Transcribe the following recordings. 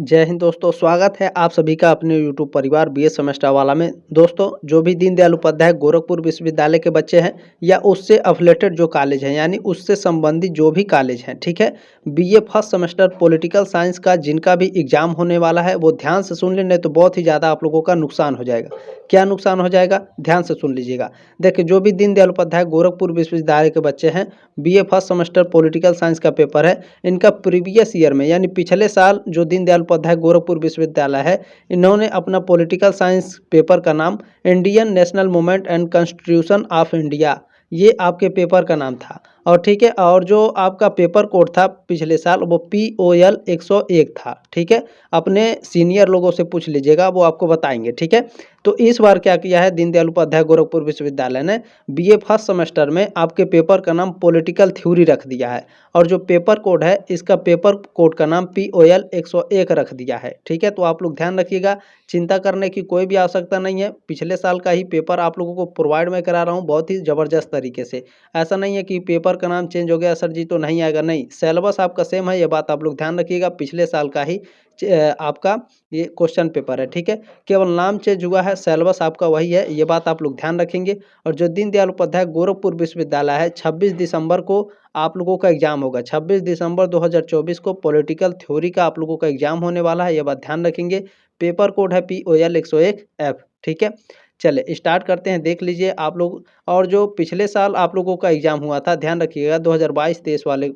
जय हिंद दोस्तों, स्वागत है आप सभी का अपने यूट्यूब परिवार बीए सेमेस्टर वाला में। दोस्तों, जो भी दीनदयाल उपाध्याय गोरखपुर विश्वविद्यालय के बच्चे हैं या उससे अफिलेटेड जो कॉलेज हैं, यानी उससे संबंधित जो भी कॉलेज हैं, ठीक है, BA first semester political science का जिनका भी एग्जाम होने वाला है वो ध्यान से सुन लें, नहीं तो बहुत ही ज़्यादा आप लोगों का नुकसान हो जाएगा। क्या नुकसान हो जाएगा, ध्यान से सुन लीजिएगा। देखिए, जो भी दीनदयाल उपाध्याय गोरखपुर विश्वविद्यालय के बच्चे हैं, BA first semester political science का पेपर है, इनका प्रीवियस ईयर में यानी पिछले साल जो दीनदयाल उपाध्याय गोरखपुर विश्वविद्यालय है, इन्होंने अपना पॉलिटिकल साइंस पेपर का नाम Indian national movement and constitution of India, ये आपके पेपर का नाम था। और ठीक है, और जो आपका पेपर कोड था पिछले साल वो POL 101 था। ठीक है, अपने सीनियर लोगों से पूछ लीजिएगा, वो आपको बताएंगे। ठीक है, तो इस बार क्या किया है दीनदयाल उपाध्याय गोरखपुर विश्वविद्यालय ने, बीए फर्स्ट सेमेस्टर में आपके पेपर का नाम पॉलिटिकल थ्योरी रख दिया है, और जो पेपर कोड है इसका पेपर कोड का नाम POL 101 रख दिया है। ठीक है, तो आप लोग ध्यान रखिएगा, चिंता करने की कोई भी आवश्यकता नहीं है। पिछले साल का ही पेपर आप लोगों को प्रोवाइड मैं करा रहा हूँ बहुत ही ज़बरदस्त तरीके से। ऐसा नहीं है कि पेपर का नाम चेंज हो गया सर जी तो नहीं आएगा, नहीं, सिलेबस आपका सेम है, ये बात आप लोग ध्यान रखिएगा। पिछले साल का ही आपका ये क्वेश्चन पेपर है। ठीक है, केवल नाम चेंज हुआ है, सिलेबस आपका वही है, ये बात आप लोग ध्यान रखेंगे। और जो दीनदयाल उपाध्याय गोरखपुर विश्वविद्यालय है, 26 दिसंबर को आप लोगों का एग्जाम होगा। 26 दिसंबर 2024 को पॉलिटिकल थ्योरी का आप लोगों का एग्जाम होने वाला है, ये बात ध्यान रखेंगे। पेपर कोड है POL 101F। ठीक है, चले स्टार्ट करते हैं, देख लीजिए आप लोग। और जो पिछले साल आप लोगों का एग्जाम हुआ था, ध्यान रखिएगा, 2022-23 वाले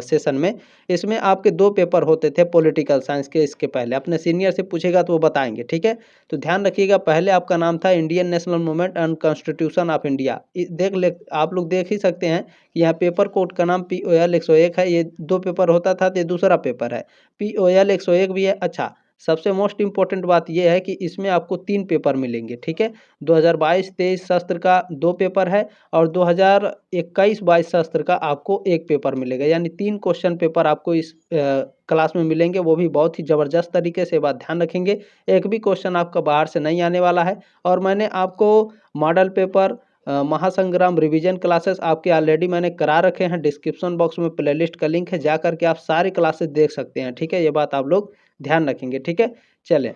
सेशन में, इसमें आपके दो पेपर होते थे पॉलिटिकल साइंस के। इसके पहले अपने सीनियर से पूछेगा तो वो बताएंगे। ठीक है, तो ध्यान रखिएगा, पहले आपका नाम था Indian national movement and constitution of India. देख ले, आप लोग देख ही सकते हैं कि यहाँ पेपर कोड का नाम POL 101 है। ये दो पेपर होता था, तो ये दूसरा पेपर है, POL 101 भी है। अच्छा, सबसे मोस्ट इंपॉर्टेंट बात यह है कि इसमें आपको 3 पेपर मिलेंगे। ठीक है, 2022-23 सत्र का 2 पेपर है, और 2021-22 सत्र का आपको 1 पेपर मिलेगा, यानी 3 क्वेश्चन पेपर आपको इस क्लास में मिलेंगे, वो भी बहुत ही ज़बरदस्त तरीके से। बात ध्यान रखेंगे, एक भी क्वेश्चन आपका बाहर से नहीं आने वाला है। और मैंने आपको मॉडल पेपर महासंग्राम रिवीजन क्लासेस आपके ऑलरेडी मैंने करा रखे हैं, डिस्क्रिप्शन बॉक्स में प्लेलिस्ट का लिंक है, जा करके आप सारी क्लासेस देख सकते हैं। ठीक है, ये बात आप लोग ध्यान रखेंगे। ठीक है, चलें,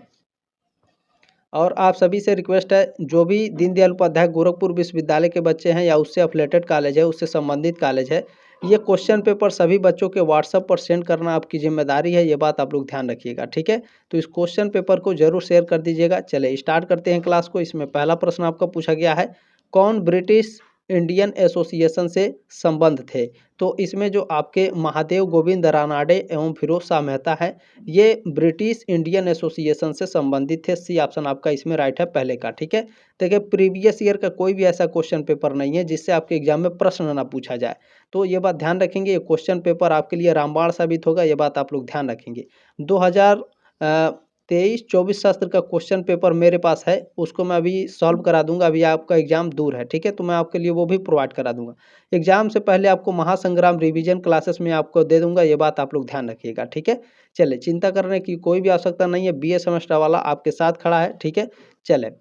और आप सभी से रिक्वेस्ट है, जो भी दीनदयाल उपाध्याय गोरखपुर विश्वविद्यालय के बच्चे हैं या उससे अफिलेटेड कॉलेज है, उससे संबंधित कॉलेज है, ये क्वेश्चन पेपर सभी बच्चों के व्हाट्सएप पर सेंड करना आपकी जिम्मेदारी है, ये बात आप लोग ध्यान रखिएगा। ठीक है, तो इस क्वेश्चन पेपर को जरूर शेयर कर दीजिएगा। चले स्टार्ट करते हैं क्लास को। इसमें पहला प्रश्न आपका पूछा गया है, कौन ब्रिटिश इंडियन एसोसिएशन से संबंध थे? तो इसमें जो आपके महादेव गोविंद रानाडे एवं फिरोज शाह मेहता है, ये ब्रिटिश इंडियन एसोसिएशन से संबंधित थे। सी ऑप्शन आपका इसमें राइट है पहले का। ठीक है, देखिए, प्रीवियस ईयर का कोई भी ऐसा क्वेश्चन पेपर नहीं है जिससे आपके एग्जाम में प्रश्न ना पूछा जाए, तो ये बात ध्यान रखेंगे। ये क्वेश्चन पेपर आपके लिए रामबाण साबित होगा, ये बात आप लोग ध्यान रखेंगे। 2023-24 शास्त्र का क्वेश्चन पेपर मेरे पास है, उसको मैं अभी सॉल्व करा दूंगा। अभी आपका एग्जाम दूर है, ठीक है, तो मैं आपके लिए वो भी प्रोवाइड करा दूंगा। एग्जाम से पहले आपको महासंग्राम रिवीजन क्लासेस में आपको दे दूंगा, ये बात आप लोग ध्यान रखिएगा। ठीक है, चले, चिंता करने की कोई भी आवश्यकता नहीं है, बीए सेमेस्टर वाला आपके साथ खड़ा है। ठीक है, चले,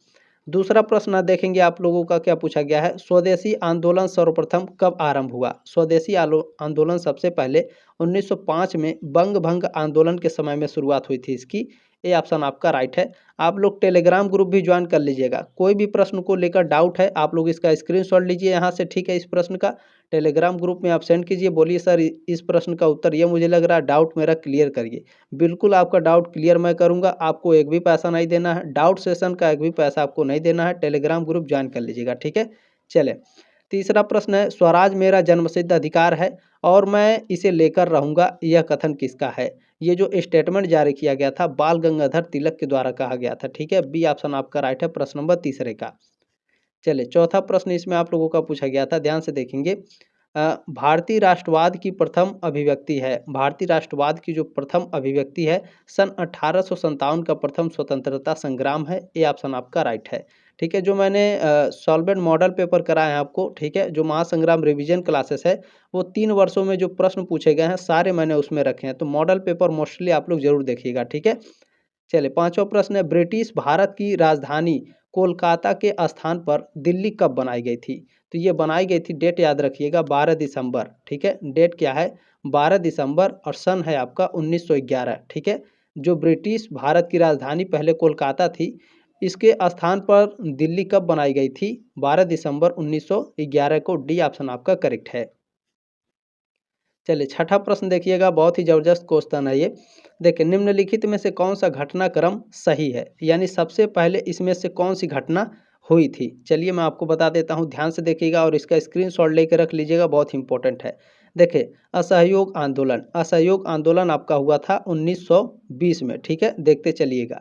दूसरा प्रश्न देखेंगे आप लोगों का क्या पूछा गया है, स्वदेशी आंदोलन सर्वप्रथम कब आरंभ हुआ? स्वदेशी आंदोलन सबसे पहले 1905 में बंग भंग आंदोलन के समय में शुरुआत हुई थी इसकी। ये ऑप्शन आपका राइट है। आप लोग टेलीग्राम ग्रुप भी ज्वाइन कर लीजिएगा, कोई भी प्रश्न को लेकर डाउट है आप लोग इसका स्क्रीनशॉट लीजिए यहाँ से। ठीक है, इस प्रश्न का टेलीग्राम ग्रुप में आप सेंड कीजिए, बोलिए सर इस प्रश्न का उत्तर ये मुझे लग रहा है, डाउट मेरा क्लियर करिए। बिल्कुल आपका डाउट क्लियर मैं करूंगा, आपको एक भी पैसा नहीं देना है, डाउट सेशन का एक भी पैसा आपको नहीं देना है, टेलीग्राम ग्रुप ज्वाइन कर लीजिएगा। ठीक है, चले, तीसरा प्रश्न है, स्वराज मेरा जन्मसिद्ध अधिकार है और मैं इसे लेकर रहूंगा, यह कथन किसका है? ये जो स्टेटमेंट जारी किया गया था बाल गंगाधर तिलक के द्वारा कहा गया था। ठीक है, बी ऑप्शन आपका राइट है, प्रश्न नंबर तीसरे का। चलिए, चौथा प्रश्न इसमें आप लोगों का पूछा गया था, ध्यान से देखेंगे। भारतीय राष्ट्रवाद की प्रथम अभिव्यक्ति है, भारतीय राष्ट्रवाद की जो प्रथम अभिव्यक्ति है सन 1857 का प्रथम स्वतंत्रता संग्राम है। ये ऑप्शन आपका राइट है। ठीक है, जो मैंने सॉल्वेंट मॉडल पेपर कराए हैं आपको, ठीक है, जो महासंग्राम रिवीजन क्लासेस है, वो 3 वर्षों में जो प्रश्न पूछे गए हैं सारे मैंने उसमें रखे हैं, तो मॉडल पेपर मोस्टली आप लोग जरूर देखिएगा। ठीक है, चलिए, पांचवा प्रश्न है, ब्रिटिश भारत की राजधानी कोलकाता के स्थान पर दिल्ली कब बनाई गई थी? तो ये बनाई गई थी, डेट याद रखिएगा, 12 दिसंबर। ठीक है, डेट क्या है, 12 दिसंबर, और सन है आपका 1911। ठीक है, जो ब्रिटिश भारत की राजधानी पहले कोलकाता थी, इसके स्थान पर दिल्ली कब बनाई गई थी? 12 दिसंबर 1911 को। डी ऑप्शन आपका करेक्ट है। चलिए छठा प्रश्न देखिएगा, बहुत ही जबरदस्त क्वेश्चन है ये। देखिए निम्नलिखित में से कौन सा घटनाक्रम सही है, यानी सबसे पहले इसमें से कौन सी घटना हुई थी? चलिए मैं आपको बता देता हूँ, ध्यान से देखिएगा और इसका स्क्रीनशॉट लेकर रख लीजिएगा, बहुत ही इंपॉर्टेंट है। देखिए असहयोग आंदोलन, असहयोग आंदोलन आपका हुआ था 1920 में, ठीक है, देखते चलिएगा।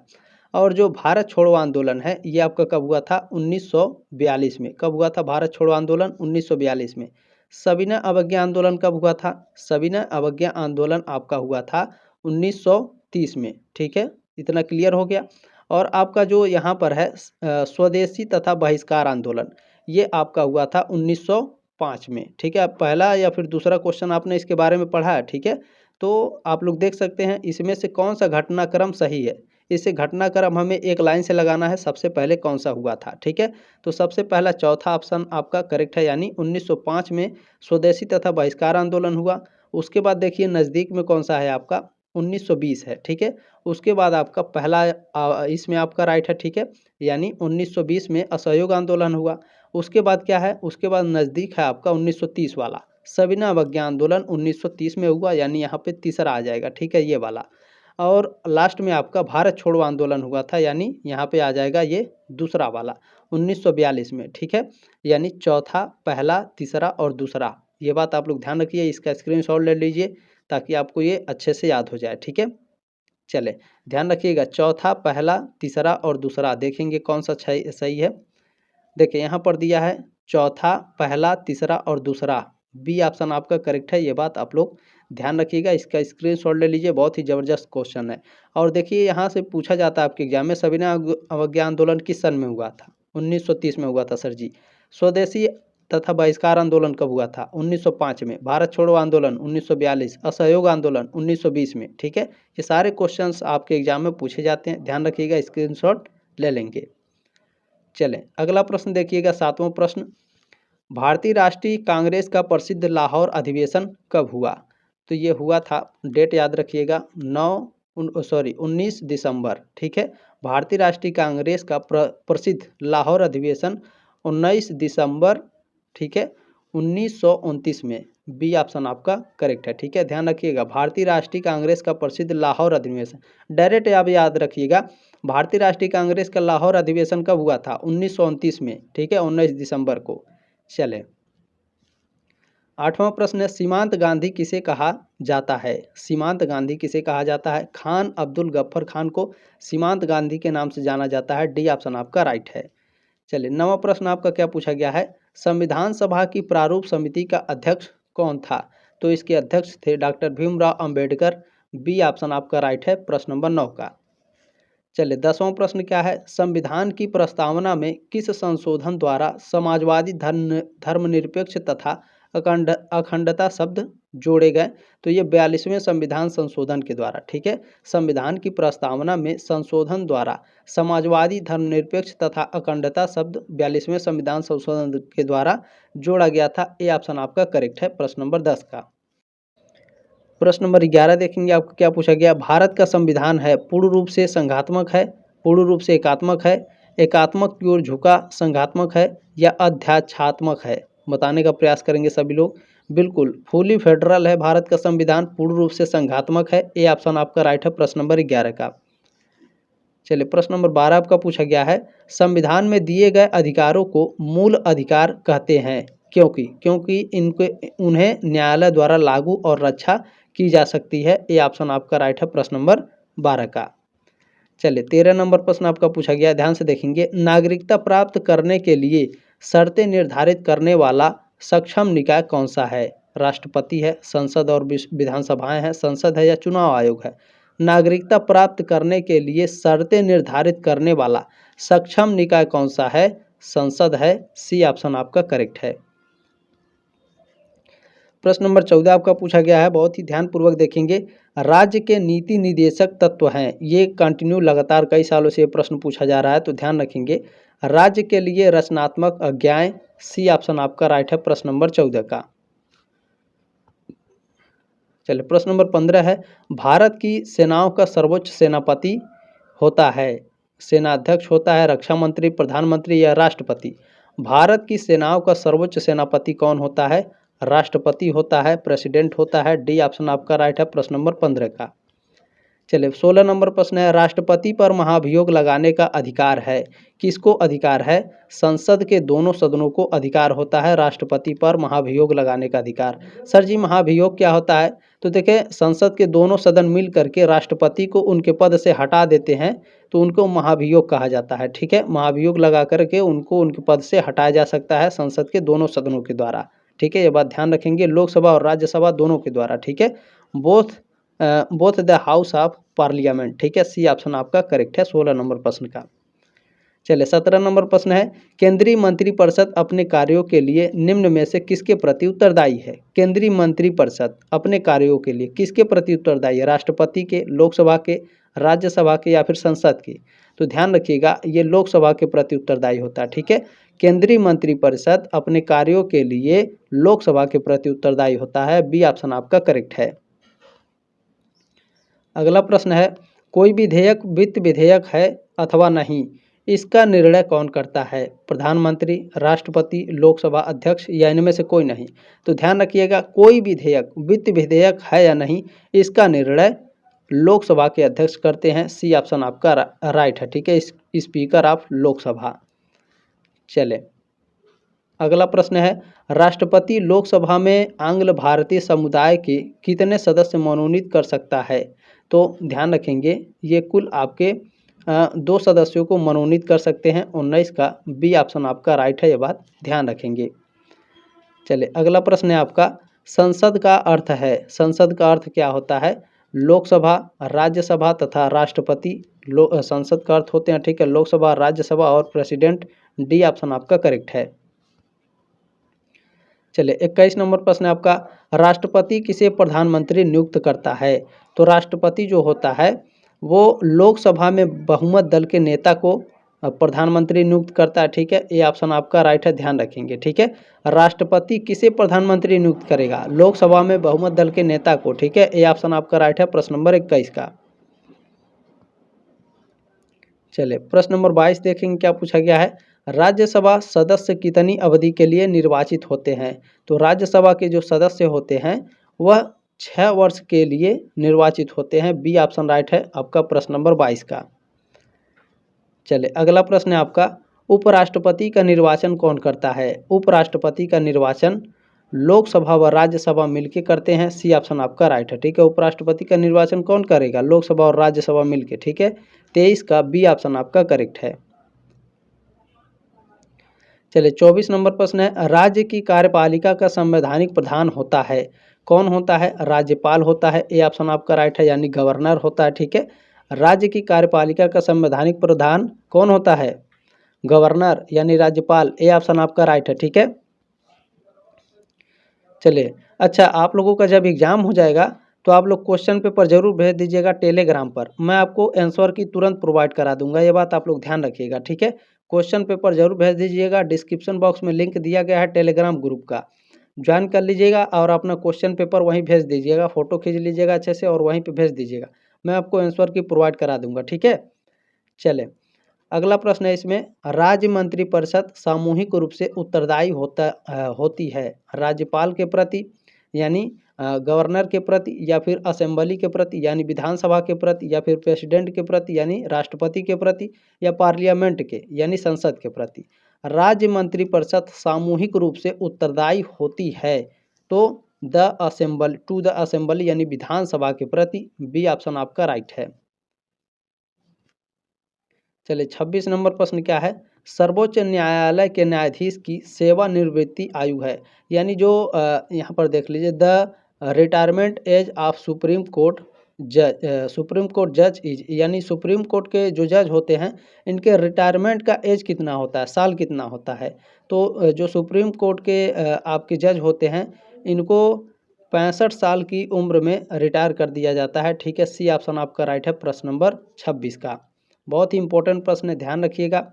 और जो भारत छोड़ो आंदोलन है ये आपका कब हुआ था? 1942 में। कब हुआ था भारत छोड़ो आंदोलन? 1942 में। सविनय अवज्ञा आंदोलन कब हुआ था? सविनय अवज्ञा आंदोलन आपका हुआ था 1930 में, ठीक है, इतना क्लियर हो गया। और आपका जो यहाँ पर है स्वदेशी तथा बहिष्कार आंदोलन, ये आपका हुआ था 1905 में, ठीक है। पहला या फिर दूसरा क्वेश्चन आपने इसके बारे में पढ़ा है, ठीक है। तो आप लोग देख सकते हैं इसमें से कौन सा घटनाक्रम सही है। इसे घटनाक्रम हमें एक लाइन से लगाना है, सबसे पहले कौन सा हुआ था, ठीक है। तो सबसे पहला चौथा ऑप्शन आपका करेक्ट है, यानी 1905 में स्वदेशी तथा बहिष्कार आंदोलन हुआ। उसके बाद देखिए नज़दीक में कौन सा है आपका? 1920 है, ठीक है। उसके बाद आपका पहला इसमें आपका राइट है, ठीक है, यानी 1920 में असहयोग आंदोलन हुआ। उसके बाद क्या है? उसके बाद नज़दीक है आपका 1930 वाला सविनय अवज्ञा आंदोलन 1930 में हुआ, यानी यहाँ पे तीसरा आ जाएगा, ठीक है, ये वाला। और लास्ट में आपका भारत छोड़ो आंदोलन हुआ था, यानी यहाँ पे आ जाएगा ये दूसरा वाला 1942 में, ठीक है। यानी चौथा, पहला, तीसरा और दूसरा, ये बात आप लोग ध्यान रखिए, इसका स्क्रीनशॉट ले लीजिए ताकि आपको ये अच्छे से याद हो जाए, ठीक है। चले ध्यान रखिएगा, चौथा, पहला, तीसरा और दूसरा, देखेंगे कौन सा सही है। देखिए यहाँ पर दिया है चौथा, पहला, तीसरा और दूसरा, बी ऑप्शन आपका करेक्ट है। ये बात आप लोग ध्यान रखिएगा, इसका स्क्रीनशॉट ले लीजिए, बहुत ही ज़बरदस्त क्वेश्चन है। और देखिए यहाँ से पूछा जाता है आपके एग्जाम में, सविनय अवज्ञा आंदोलन किस सन में हुआ था? 1930 में हुआ था सर जी। स्वदेशी तथा बहिष्कार आंदोलन कब हुआ था? 1905 में। भारत छोड़ो आंदोलन 1942, असहयोग आंदोलन 1920 में, ठीक है। ये सारे क्वेश्चंस आपके एग्जाम में पूछे जाते हैं, ध्यान रखिएगा, स्क्रीनशॉट ले लेंगे। चलें अगला प्रश्न देखिएगा, सातवां प्रश्न, भारतीय राष्ट्रीय कांग्रेस का प्रसिद्ध लाहौर अधिवेशन कब हुआ? तो ये हुआ था, डेट याद रखिएगा, 19 दिसंबर, ठीक है। भारतीय राष्ट्रीय कांग्रेस का प्रसिद्ध लाहौर अधिवेशन 19 दिसंबर, ठीक है, 1929 में। बी ऑप्शन आपका करेक्ट है, ठीक है, ध्यान रखिएगा, भारतीय राष्ट्रीय कांग्रेस का प्रसिद्ध लाहौर अधिवेशन, डायरेक्ट आप याद रखिएगा, भारतीय राष्ट्रीय कांग्रेस का लाहौर अधिवेशन कब हुआ था? 1929 में, ठीक है, 19 दिसंबर को। चले आठवां प्रश्न है, सीमांत गांधी किसे कहा जाता है? सीमांत गांधी किसे कहा जाता है? खान अब्दुल गफ्फर खान को सीमांत गांधी के नाम से जाना जाता है। डी ऑप्शन आपका राइट है। चलिए नवा प्रश्न आपका क्या पूछा गया है? संविधान सभा की प्रारूप समिति का अध्यक्ष कौन था? तो इसके अध्यक्ष थे doctor Bhimrao Ambedkar. B option आपका राइट है, प्रश्न नंबर 9 का। चलिए 10वां प्रश्न क्या है? संविधान की प्रस्तावना में किस संशोधन द्वारा समाजवादी धर्मनिरपेक्ष तथा अखंडता शब्द जोड़े गए? तो ये 42वें संविधान संशोधन के द्वारा, ठीक है। संविधान की प्रस्तावना में संशोधन द्वारा समाजवादी धर्मनिरपेक्ष तथा अखंडता शब्द 42वें संविधान संशोधन के द्वारा जोड़ा गया था। ए ऑप्शन आपका करेक्ट है, प्रश्न नंबर 10 का। प्रश्न नंबर 11 देखेंगे, आपको क्या पूछा गया? भारत का संविधान है पूर्ण रूप से संघात्मक है, पूर्ण रूप से एकात्मक है, एकात्मक की ओर झुका संघात्मक है या अध्यात्मात्मक है? बताने का प्रयास करेंगे सभी लोग। बिल्कुल फुली फेडरल है भारत का संविधान, पूर्ण रूप से संघात्मक है। ए ऑप्शन आपका राइट है, प्रश्न नंबर 11 का। चलिए प्रश्न नंबर 12 आपका पूछा गया है, संविधान में दिए गए अधिकारों को मूल अधिकार कहते हैं क्योंकि इनके उन्हें न्यायालय द्वारा लागू और रक्षा की जा सकती है। ये ऑप्शन आपका राइट है, प्रश्न नंबर 12 का। चलिए 13 नंबर प्रश्न आपका पूछा गया, ध्यान से देखेंगे, नागरिकता प्राप्त करने के लिए शर्तें निर्धारित करने वाला सक्षम निकाय कौन सा है? राष्ट्रपति है, संसद और विधानसभाएं हैं, संसद है या चुनाव आयोग है? नागरिकता प्राप्त करने के लिए शर्तें निर्धारित करने वाला सक्षम निकाय कौन सा है? संसद है। सी ऑप्शन आपका करेक्ट है। प्रश्न नंबर 14 आपका पूछा गया है, बहुत ही ध्यानपूर्वक देखेंगे, राज्य के नीति निदेशक तत्व हैं। ये कंटिन्यू लगातार कई सालों से ये प्रश्न पूछा जा रहा है, तो ध्यान रखेंगे, राज्य के लिए रचनात्मक आज्ञाएं। सी ऑप्शन आपका राइट है, प्रश्न नंबर 14 का। चलिए प्रश्न नंबर 15 है, भारत की सेनाओं का सर्वोच्च सेनापति होता है, सेनाध्यक्ष होता है, रक्षा मंत्री, प्रधानमंत्री या राष्ट्रपति। भारत की सेनाओं का सर्वोच्च सेनापति कौन होता है? राष्ट्रपति होता है, प्रेसिडेंट होता है। डी ऑप्शन आपका राइट है प्रश्न नंबर 15 का। चलिए 16 नंबर प्रश्न है, राष्ट्रपति पर महाभियोग लगाने का अधिकार है, किसको अधिकार है? संसद के दोनों सदनों को अधिकार होता है राष्ट्रपति पर महाभियोग लगाने का अधिकार। सर जी महाभियोग क्या होता है? तो देखिए संसद के दोनों सदन मिल करके राष्ट्रपति को उनके पद से हटा देते हैं तो उनको महाभियोग कहा जाता है। ठीक है, महाभियोग लगा करके उनको उनके पद से हटाया जा सकता है संसद के दोनों सदनों के द्वारा। ठीक है, ये बात ध्यान रखेंगे, लोकसभा और राज्यसभा दोनों के द्वारा। ठीक है, both the house of parliament. ठीक है, सी ऑप्शन आपका करेक्ट है 16 नंबर प्रश्न का। चलिए 17 नंबर प्रश्न है, केंद्रीय मंत्रिपरिषद अपने कार्यों के लिए निम्न में से किसके प्रति उत्तरदायी है? केंद्रीय मंत्रिपरिषद अपने कार्यों के लिए किसके प्रति उत्तरदायी है? राष्ट्रपति के, लोकसभा के, राज्यसभा के या फिर संसद के? तो ध्यान रखिएगा ये लोकसभा के प्रति उत्तरदायी होता है। ठीक है, केंद्रीय मंत्रिपरिषद अपने कार्यों के लिए लोकसभा के प्रति उत्तरदायी होता है। बी ऑप्शन आपका करेक्ट है। अगला प्रश्न है, कोई विधेयक वित्त विधेयक है अथवा नहीं, इसका निर्णय कौन करता है? प्रधानमंत्री, राष्ट्रपति, लोकसभा अध्यक्ष या इनमें से कोई नहीं? तो ध्यान रखिएगा कोई विधेयक वित्त विधेयक है या नहीं, इसका निर्णय लोकसभा के अध्यक्ष करते हैं। सी ऑप्शन आपका राइट है। ठीक है, स्पीकर ऑफ लोकसभा। चले अगला प्रश्न है, राष्ट्रपति लोकसभा में आंग्ल भारतीय समुदाय के कितने सदस्य मनोनीत कर सकता है? तो ध्यान रखेंगे ये कुल आपके 2 सदस्यों को मनोनीत कर सकते हैं 19 का। बी ऑप्शन आपका राइट है, ये बात ध्यान रखेंगे। चलिए अगला प्रश्न है आपका, संसद का अर्थ है, संसद का अर्थ क्या होता है? लोकसभा, राज्यसभा तथा राष्ट्रपति। संसद का अर्थ होते हैं, ठीक है, लोकसभा, राज्यसभा और प्रेसिडेंट। डी ऑप्शन आपका करेक्ट है। चलिए 21 नंबर प्रश्न है आपका, राष्ट्रपति किसे प्रधानमंत्री नियुक्त करता है? तो राष्ट्रपति जो होता है वो लोकसभा में बहुमत दल के नेता को प्रधानमंत्री नियुक्त करता है। ठीक है, ये ऑप्शन आपका राइट है, ध्यान रखेंगे। ठीक है, राष्ट्रपति किसे प्रधानमंत्री नियुक्त करेगा? लोकसभा में बहुमत दल के नेता को। ठीक है, ये ऑप्शन आपका राइट है प्रश्न नंबर 21 का। चलिए प्रश्न नंबर 22 देखेंगे क्या पूछा गया है, राज्यसभा सदस्य कितनी अवधि के लिए निर्वाचित होते हैं? तो राज्यसभा के जो सदस्य होते हैं वह 6 वर्ष के लिए निर्वाचित होते हैं। बी ऑप्शन राइट है आपका प्रश्न नंबर 22 का। चलिए अगला प्रश्न है आपका, उपराष्ट्रपति का निर्वाचन कौन करता है? उपराष्ट्रपति का निर्वाचन लोकसभा व राज्यसभा मिलकर करते हैं। सी ऑप्शन आपका राइट है। ठीक है, उपराष्ट्रपति का निर्वाचन कौन करेगा? लोकसभा और राज्यसभा मिलकर। ठीक है, 23 का बी ऑप्शन आपका करेक्ट है। चलिए 24 नंबर प्रश्न है, राज्य की कार्यपालिका का संवैधानिक प्रधान होता है, कौन होता है? राज्यपाल होता है। ए ऑप्शन आपका राइट है, यानी गवर्नर होता है। ठीक है, राज्य की कार्यपालिका का संवैधानिक प्रधान कौन होता है? गवर्नर यानी राज्यपाल। ए ऑप्शन आपका राइट है। ठीक है, चलिए अच्छा, आप लोगों का जब एग्जाम हो जाएगा तो आप लोग क्वेश्चन पेपर जरूर भेज दीजिएगा टेलीग्राम पर, मैं आपको आंसर की तुरंत प्रोवाइड करा दूंगा, ये बात आप लोग ध्यान रखिएगा। ठीक है, क्वेश्चन पेपर जरूर भेज दीजिएगा, डिस्क्रिप्शन बॉक्स में लिंक दिया गया है टेलीग्राम ग्रुप का, ज्वाइन कर लीजिएगा और अपना क्वेश्चन पेपर वहीं भेज दीजिएगा, फोटो खींच लीजिएगा अच्छे से और वहीं पर भेज दीजिएगा, मैं आपको आंसर की प्रोवाइड करा दूंगा। ठीक है, चले अगला प्रश्न है इसमें, राज्य मंत्रिपरिषद सामूहिक रूप से उत्तरदायी होती है राज्यपाल के प्रति यानी गवर्नर के प्रति या फिर असेंबली के प्रति यानी विधानसभा के प्रति या फिर प्रेसिडेंट के प्रति यानी राष्ट्रपति के प्रति या पार्लियामेंट के यानी संसद के प्रति? राज्य मंत्रिपरिषद सामूहिक रूप से उत्तरदायी होती है तो टू द असेंबली यानी विधानसभा के प्रति। बी ऑप्शन आपका राइट है। चलिए 26 नंबर प्रश्न क्या है, सर्वोच्च न्यायालय के न्यायाधीश की सेवानिवृत्ति आयु है, यानी जो यहाँ पर देख लीजिए, the retirement as of supreme court जज इज, यानी सुप्रीम कोर्ट के जो जज होते हैं इनके रिटायरमेंट का एज कितना होता है, साल कितना होता है? तो जो सुप्रीम कोर्ट के आपके जज होते हैं इनको 65 साल की उम्र में रिटायर कर दिया जाता है। ठीक है, सी ऑप्शन आपका राइट है प्रश्न नंबर 26 का। बहुत ही इंपॉर्टेंट प्रश्न है, ध्यान रखिएगा।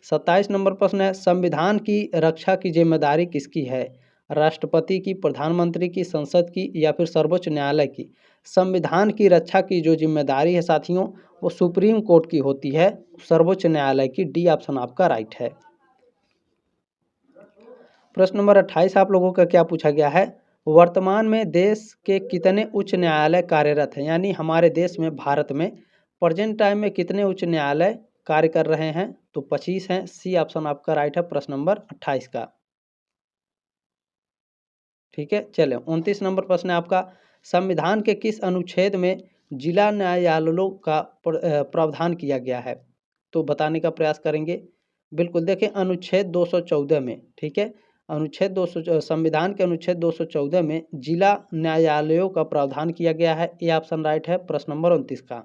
27 नंबर प्रश्न है, संविधान की रक्षा की जिम्मेदारी किसकी है? राष्ट्रपति की, प्रधानमंत्री की, संसद की या फिर सर्वोच्च न्यायालय की। संविधान की रक्षा की जो जिम्मेदारी है साथियों, वो सुप्रीम कोर्ट की होती है, सर्वोच्च न्यायालय की। डी ऑप्शन आपका राइट है। प्रश्न नंबर 28 आप लोगों का क्या पूछा गया है, वर्तमान में देश के कितने उच्च न्यायालय कार्यरत हैं, यानी हमारे देश में, भारत में प्रेजेंट टाइम में कितने उच्च न्यायालय कार्य कर रहे हैं। तो 25 हैं। सी ऑप्शन आपका राइट है प्रश्न नंबर 28 का। ठीक है, चले 29 नंबर प्रश्न है आपका, संविधान के किस अनुच्छेद में जिला न्यायालयों का प्रावधान किया गया है। तो बताने का प्रयास करेंगे। बिल्कुल, देखें अनुच्छेद 214 में। ठीक है, अनुच्छेद 200 संविधान के अनुच्छेद 214 में जिला न्यायालयों का प्रावधान किया गया है। ये ऑप्शन राइट है प्रश्न नंबर 29 का।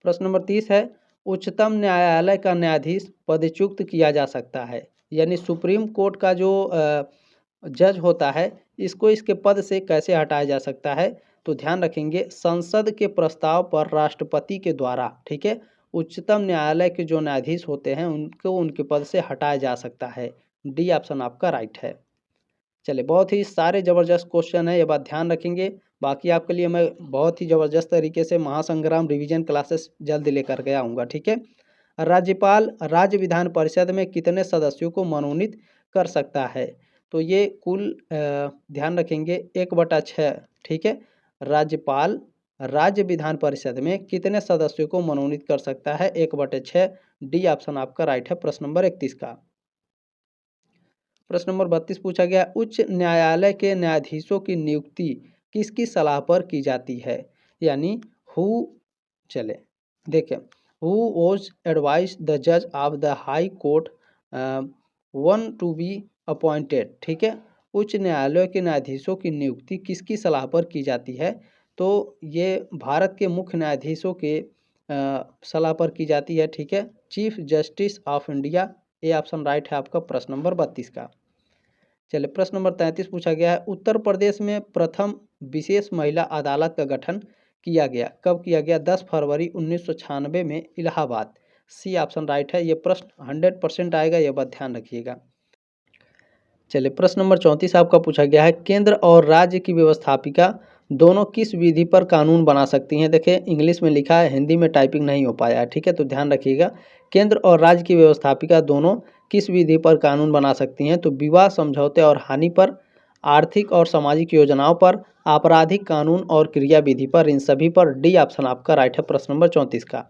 प्रश्न नंबर 30 है, उच्चतम न्यायालय का न्यायाधीश पदच्युत किया जा सकता है, यानी सुप्रीम कोर्ट का जो जज होता है, इसको इसके पद से कैसे हटाया जा सकता है। तो ध्यान रखेंगे, संसद के प्रस्ताव पर राष्ट्रपति के द्वारा। ठीक है, उच्चतम न्यायालय के जो न्यायाधीश होते हैं उनको उनके पद से हटाया जा सकता है। डी ऑप्शन आपका राइट है। चलिए, बहुत ही सारे ज़बरदस्त क्वेश्चन है, ये बात ध्यान रखेंगे। बाकी आपके लिए मैं बहुत ही ज़बरदस्त तरीके से महासंग्राम रिवीजन क्लासेस जल्द लेकर के आऊँगा। ठीक है, राज्यपाल राज्य विधान परिषद में कितने सदस्यों को मनोनीत कर सकता है। तो ये कुल ध्यान रखेंगे 1/6। ठीक है, राज्यपाल राज्य विधान परिषद में कितने सदस्यों को मनोनीत कर सकता है, 1/6। डी ऑप्शन आपका राइट है प्रश्न नंबर 31 का। प्रश्न नंबर 32 पूछा गया, उच्च न्यायालय के न्यायाधीशों की नियुक्ति किसकी सलाह पर की जाती है, यानी हु, चले देखें, हु वॉज एडवाइज द जज of the high court one to be appointed. ठीक है, उच्च न्यायालय के न्यायाधीशों की नियुक्ति किसकी सलाह पर की जाती है। तो ये भारत के मुख्य न्यायाधीशों के सलाह पर की जाती है। ठीक है, चीफ जस्टिस ऑफ इंडिया। ये ऑप्शन राइट है आपका प्रश्न नंबर 32 का। चलिए, प्रश्न नंबर 33 पूछा गया है, उत्तर प्रदेश में प्रथम विशेष महिला अदालत का गठन किया गया, कब किया गया। 10 फरवरी 1996 में इलाहाबाद। सी ऑप्शन राइट है। ये प्रश्न 100% आएगा, ये बात ध्यान रखिएगा। चलिए, प्रश्न नंबर 34 आपका पूछा गया है, केंद्र और राज्य की व्यवस्थापिका दोनों किस विधि पर कानून बना सकती हैं। देखिए, इंग्लिश में लिखा है, हिंदी में टाइपिंग नहीं हो पाया है। ठीक है, तो ध्यान रखिएगा, केंद्र और राज्य की व्यवस्थापिका दोनों किस विधि पर कानून बना सकती हैं। तो विवाह, समझौते और हानि पर, आर्थिक और सामाजिक योजनाओं पर, आपराधिक कानून और क्रिया विधि पर, इन सभी पर। डी ऑप्शन आपका राइट है प्रश्न नंबर 34 का।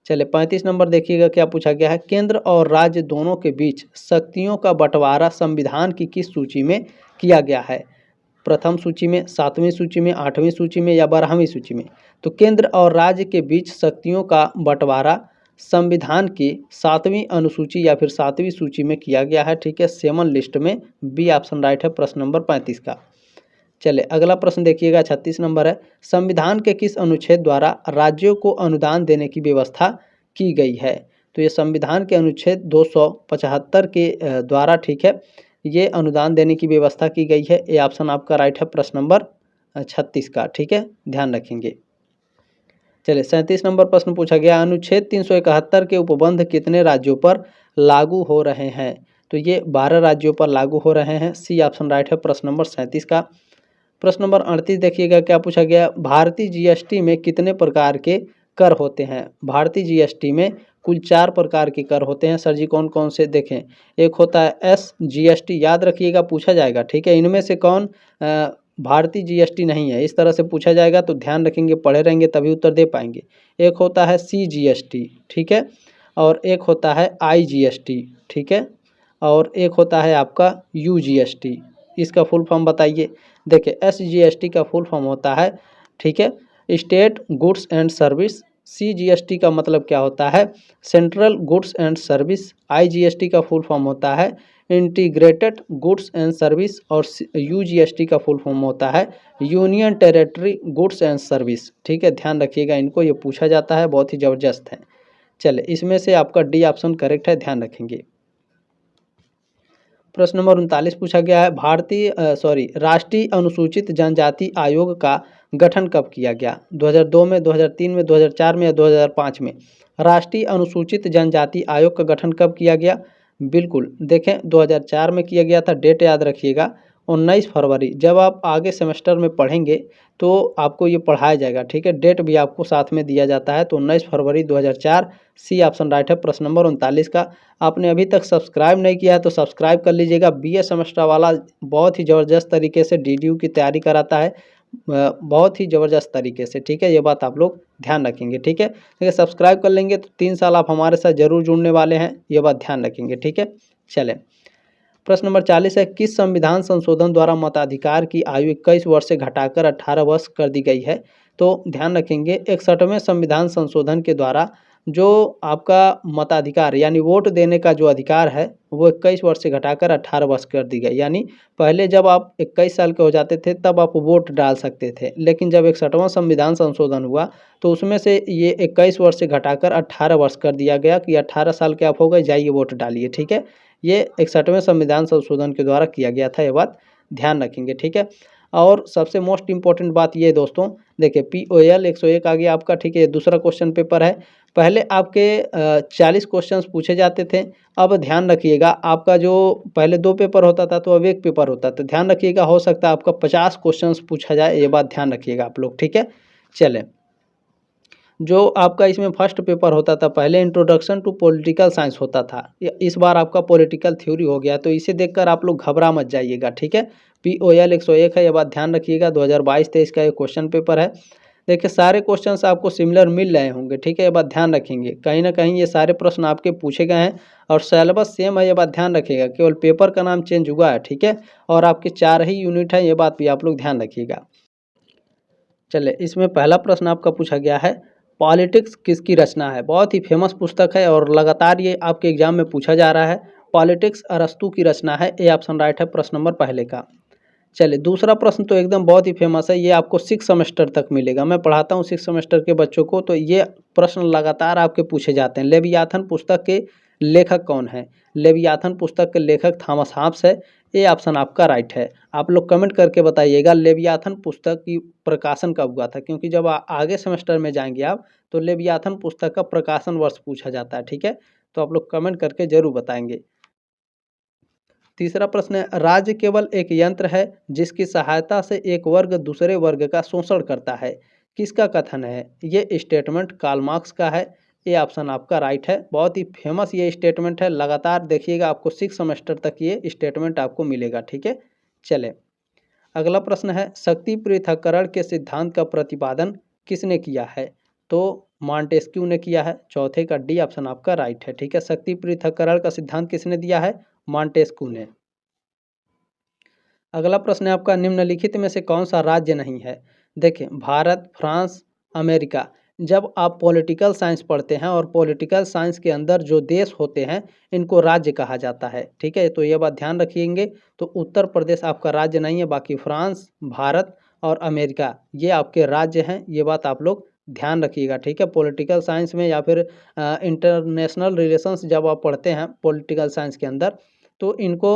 चलिए, 35 नंबर देखिएगा क्या पूछा गया है, केंद्र और राज्य दोनों के बीच शक्तियों का बंटवारा संविधान की किस सूची में किया गया है। प्रथम सूची में, 7वीं सूची में, 8वीं सूची में या 12वीं सूची में। तो केंद्र और राज्य के बीच शक्तियों का बंटवारा संविधान की 7वीं अनुसूची या फिर 7वीं सूची में किया गया है। ठीक है, 7 लिस्ट में। बी ऑप्शन राइट है प्रश्न नंबर 35 का। चले, अगला प्रश्न देखिएगा, 36 नंबर है, संविधान के किस अनुच्छेद द्वारा राज्यों को अनुदान देने की व्यवस्था की गई है। तो ये संविधान के अनुच्छेद 275 के द्वारा, ठीक है, ये अनुदान देने की व्यवस्था की गई है। ये ऑप्शन आपका राइट है प्रश्न नंबर 36 का। ठीक है, ध्यान रखेंगे। चलिए, 37 नंबर प्रश्न पूछा गया, अनुच्छेद 371 के उपबंध कितने राज्यों पर लागू हो रहे हैं। तो ये 12 राज्यों पर लागू हो रहे हैं। सी ऑप्शन राइट है प्रश्न नंबर 37 का। प्रश्न नंबर 38 देखिएगा क्या पूछा गया, भारतीय जीएसटी में कितने प्रकार के कर होते हैं। भारतीय जीएसटी में कुल 4 प्रकार के कर होते हैं। सर जी कौन कौन से, देखें, एक होता है SGST, याद रखिएगा, पूछा जाएगा। ठीक है, इनमें से कौन भारतीय जीएसटी नहीं है, इस तरह से पूछा जाएगा, तो ध्यान रखेंगे, पढ़े रहेंगे तभी उत्तर दे पाएंगे। एक होता है CGST, ठीक है, और एक होता है IGST, ठीक है, और एक होता है आपका UGST। इसका फुल फॉर्म बताइए। देखिए, SGST का फुल फॉर्म होता है, ठीक है, state goods and service. CGST का मतलब क्या होता है, central goods and service. IGST का फुल फॉर्म होता है इंटीग्रेटेड गुड्स एंड सर्विस, और UGST का फुल फॉर्म होता है union territory goods and service. ठीक है, ध्यान रखिएगा, इनको ये पूछा जाता है, बहुत ही ज़बरदस्त है। चले, इसमें से आपका डी ऑप्शन करेक्ट है, ध्यान रखेंगे। प्रश्न नंबर 39 पूछा गया है, राष्ट्रीय अनुसूचित जनजाति आयोग का गठन कब किया गया। 2002 में, 2003 में, 2004 में या 2005 में। राष्ट्रीय अनुसूचित जनजाति आयोग का गठन कब किया गया। बिल्कुल, देखें 2004 में किया गया था, डेट याद रखिएगा 19 फरवरी। जब आप आगे सेमेस्टर में पढ़ेंगे तो आपको ये पढ़ाया जाएगा, ठीक है? डेट भी आपको साथ में दिया जाता है, तो 19 फरवरी 2004 सी ऑप्शन राइट है प्रश्न नंबर 39 का। आपने अभी तक सब्सक्राइब नहीं किया है तो सब्सक्राइब कर लीजिएगा। बीए सेमेस्टर वाला बहुत ही ज़बरदस्त तरीके से डीडीयू की तैयारी कराता है, बहुत ही ज़बरदस्त तरीके से, ठीक है? ये बात आप लोग ध्यान रखेंगे, ठीक है? देखिए सब्सक्राइब कर लेंगे तो 3 साल आप हमारे साथ ज़रूर जुड़ने वाले हैं, ये बात ध्यान रखेंगे, ठीक है? चलें, प्रश्न नंबर 40 है, किस संविधान संशोधन द्वारा मताधिकार की आयु 21 वर्ष से घटाकर 18 वर्ष कर दी गई है? तो ध्यान रखेंगे 61वें संविधान संशोधन के द्वारा जो आपका मताधिकार यानी वोट देने का जो अधिकार है वो 21 वर्ष से घटाकर 18 वर्ष कर दी गई। यानी पहले जब आप 21 साल के हो जाते थे तब आप वोट डाल सकते थे, लेकिन जब 61वां संविधान संशोधन हुआ तो उसमें से ये 21 वर्ष से घटाकर 18 वर्ष कर दिया गया कि 18 साल के आप हो गए, जाइए वोट डालिए, ठीक है? ये 61वें संविधान संशोधन के द्वारा किया गया था, ये बात ध्यान रखेंगे, ठीक है? और सबसे मोस्ट इम्पॉर्टेंट बात ये दोस्तों, देखिए POL 101 आ गया आपका, ठीक है? ये दूसरा क्वेश्चन पेपर है। पहले आपके 40 क्वेश्चंस पूछे जाते थे, अब ध्यान रखिएगा आपका जो पहले 2 पेपर होता था तो अब 1 पेपर होता है, तो ध्यान रखिएगा हो सकता है आपका 50 क्वेश्चंस पूछा जाए, ये बात ध्यान रखिएगा आप लोग, ठीक है? चलें, जो आपका इसमें फर्स्ट पेपर होता था पहले इंट्रोडक्शन टू पॉलिटिकल साइंस होता था, इस बार आपका पॉलिटिकल थ्योरी हो गया, तो इसे देखकर आप लोग घबरा मत जाइएगा, ठीक है? POL 101 है, ये बात ध्यान रखिएगा, 2022-23 का ये क्वेश्चन पेपर है। देखिए सारे क्वेश्चंस आपको सिमिलर मिल रहे होंगे, ठीक है? ये बात ध्यान रखेंगे, कहीं ना कहीं ये सारे प्रश्न आपके पूछे गए हैं और सिलेबस सेम है, ये बात ध्यान रखिएगा, केवल पेपर का नाम चेंज हुआ है, ठीक है? और आपके 4 ही यूनिट हैं, ये बात भी आप लोग ध्यान रखिएगा। चलिए, इसमें पहला प्रश्न आपका पूछा गया है, पॉलिटिक्स किसकी रचना है? बहुत ही फेमस पुस्तक है और लगातार ये आपके एग्जाम में पूछा जा रहा है। पॉलिटिक्स अरस्तू की रचना है, ए ऑप्शन राइट है प्रश्न नंबर पहले का। चलिए, दूसरा प्रश्न तो एकदम बहुत ही फेमस है, ये आपको 6 सेमेस्टर तक मिलेगा। मैं पढ़ाता हूँ 6 सेमेस्टर के बच्चों को, तो ये प्रश्न लगातार आपके पूछे जाते हैं। लेवियाथन पुस्तक के लेखक कौन है? लेवियाथन पुस्तक के लेखक थॉमस हॉब्स है, ये ऑप्शन आपका राइट है। आप लोग कमेंट करके बताइएगा लेवियाथन पुस्तक की प्रकाशन कब हुआ था, क्योंकि जब आगे सेमेस्टर में जाएंगे आप तो लेवियाथन पुस्तक का प्रकाशन वर्ष पूछा जाता है, ठीक है? तो आप लोग कमेंट करके जरूर बताएंगे। तीसरा प्रश्न है, राज्य केवल एक यंत्र है जिसकी सहायता से एक वर्ग दूसरे वर्ग का शोषण करता है, किसका कथन है? ये स्टेटमेंट कार्ल मार्क्स का है, ये ऑप्शन आपका राइट है। बहुत ही फेमस ये स्टेटमेंट है, लगातार देखिएगा आपको 6 सेमेस्टर तक ये स्टेटमेंट आपको मिलेगा, ठीक है? चले, अगला प्रश्न है, शक्ति पृथक्करण के सिद्धांत का प्रतिपादन किसने किया है? तो मॉन्टेस्क्यू ने किया है, चौथे का डी ऑप्शन आपका राइट है, ठीक है? शक्ति पृथक्करण का सिद्धांत किसने दिया है? मॉन्टेस्क्यू ने। अगला प्रश्न है आपका, निम्नलिखित में से कौन सा राज्य नहीं है? देखिए भारत, फ्रांस, अमेरिका। जब आप पॉलिटिकल साइंस पढ़ते हैं और पॉलिटिकल साइंस के अंदर जो देश होते हैं इनको राज्य कहा जाता है, ठीक है? तो ये बात ध्यान रखिएंगे। तो उत्तर प्रदेश आपका राज्य नहीं है, बाकी फ्रांस, भारत और अमेरिका ये आपके राज्य हैं, ये बात आप लोग ध्यान रखिएगा, ठीक है? पॉलिटिकल साइंस में या फिर इंटरनेशनल रिलेशंस जब आप पढ़ते हैं पॉलिटिकल साइंस के अंदर तो इनको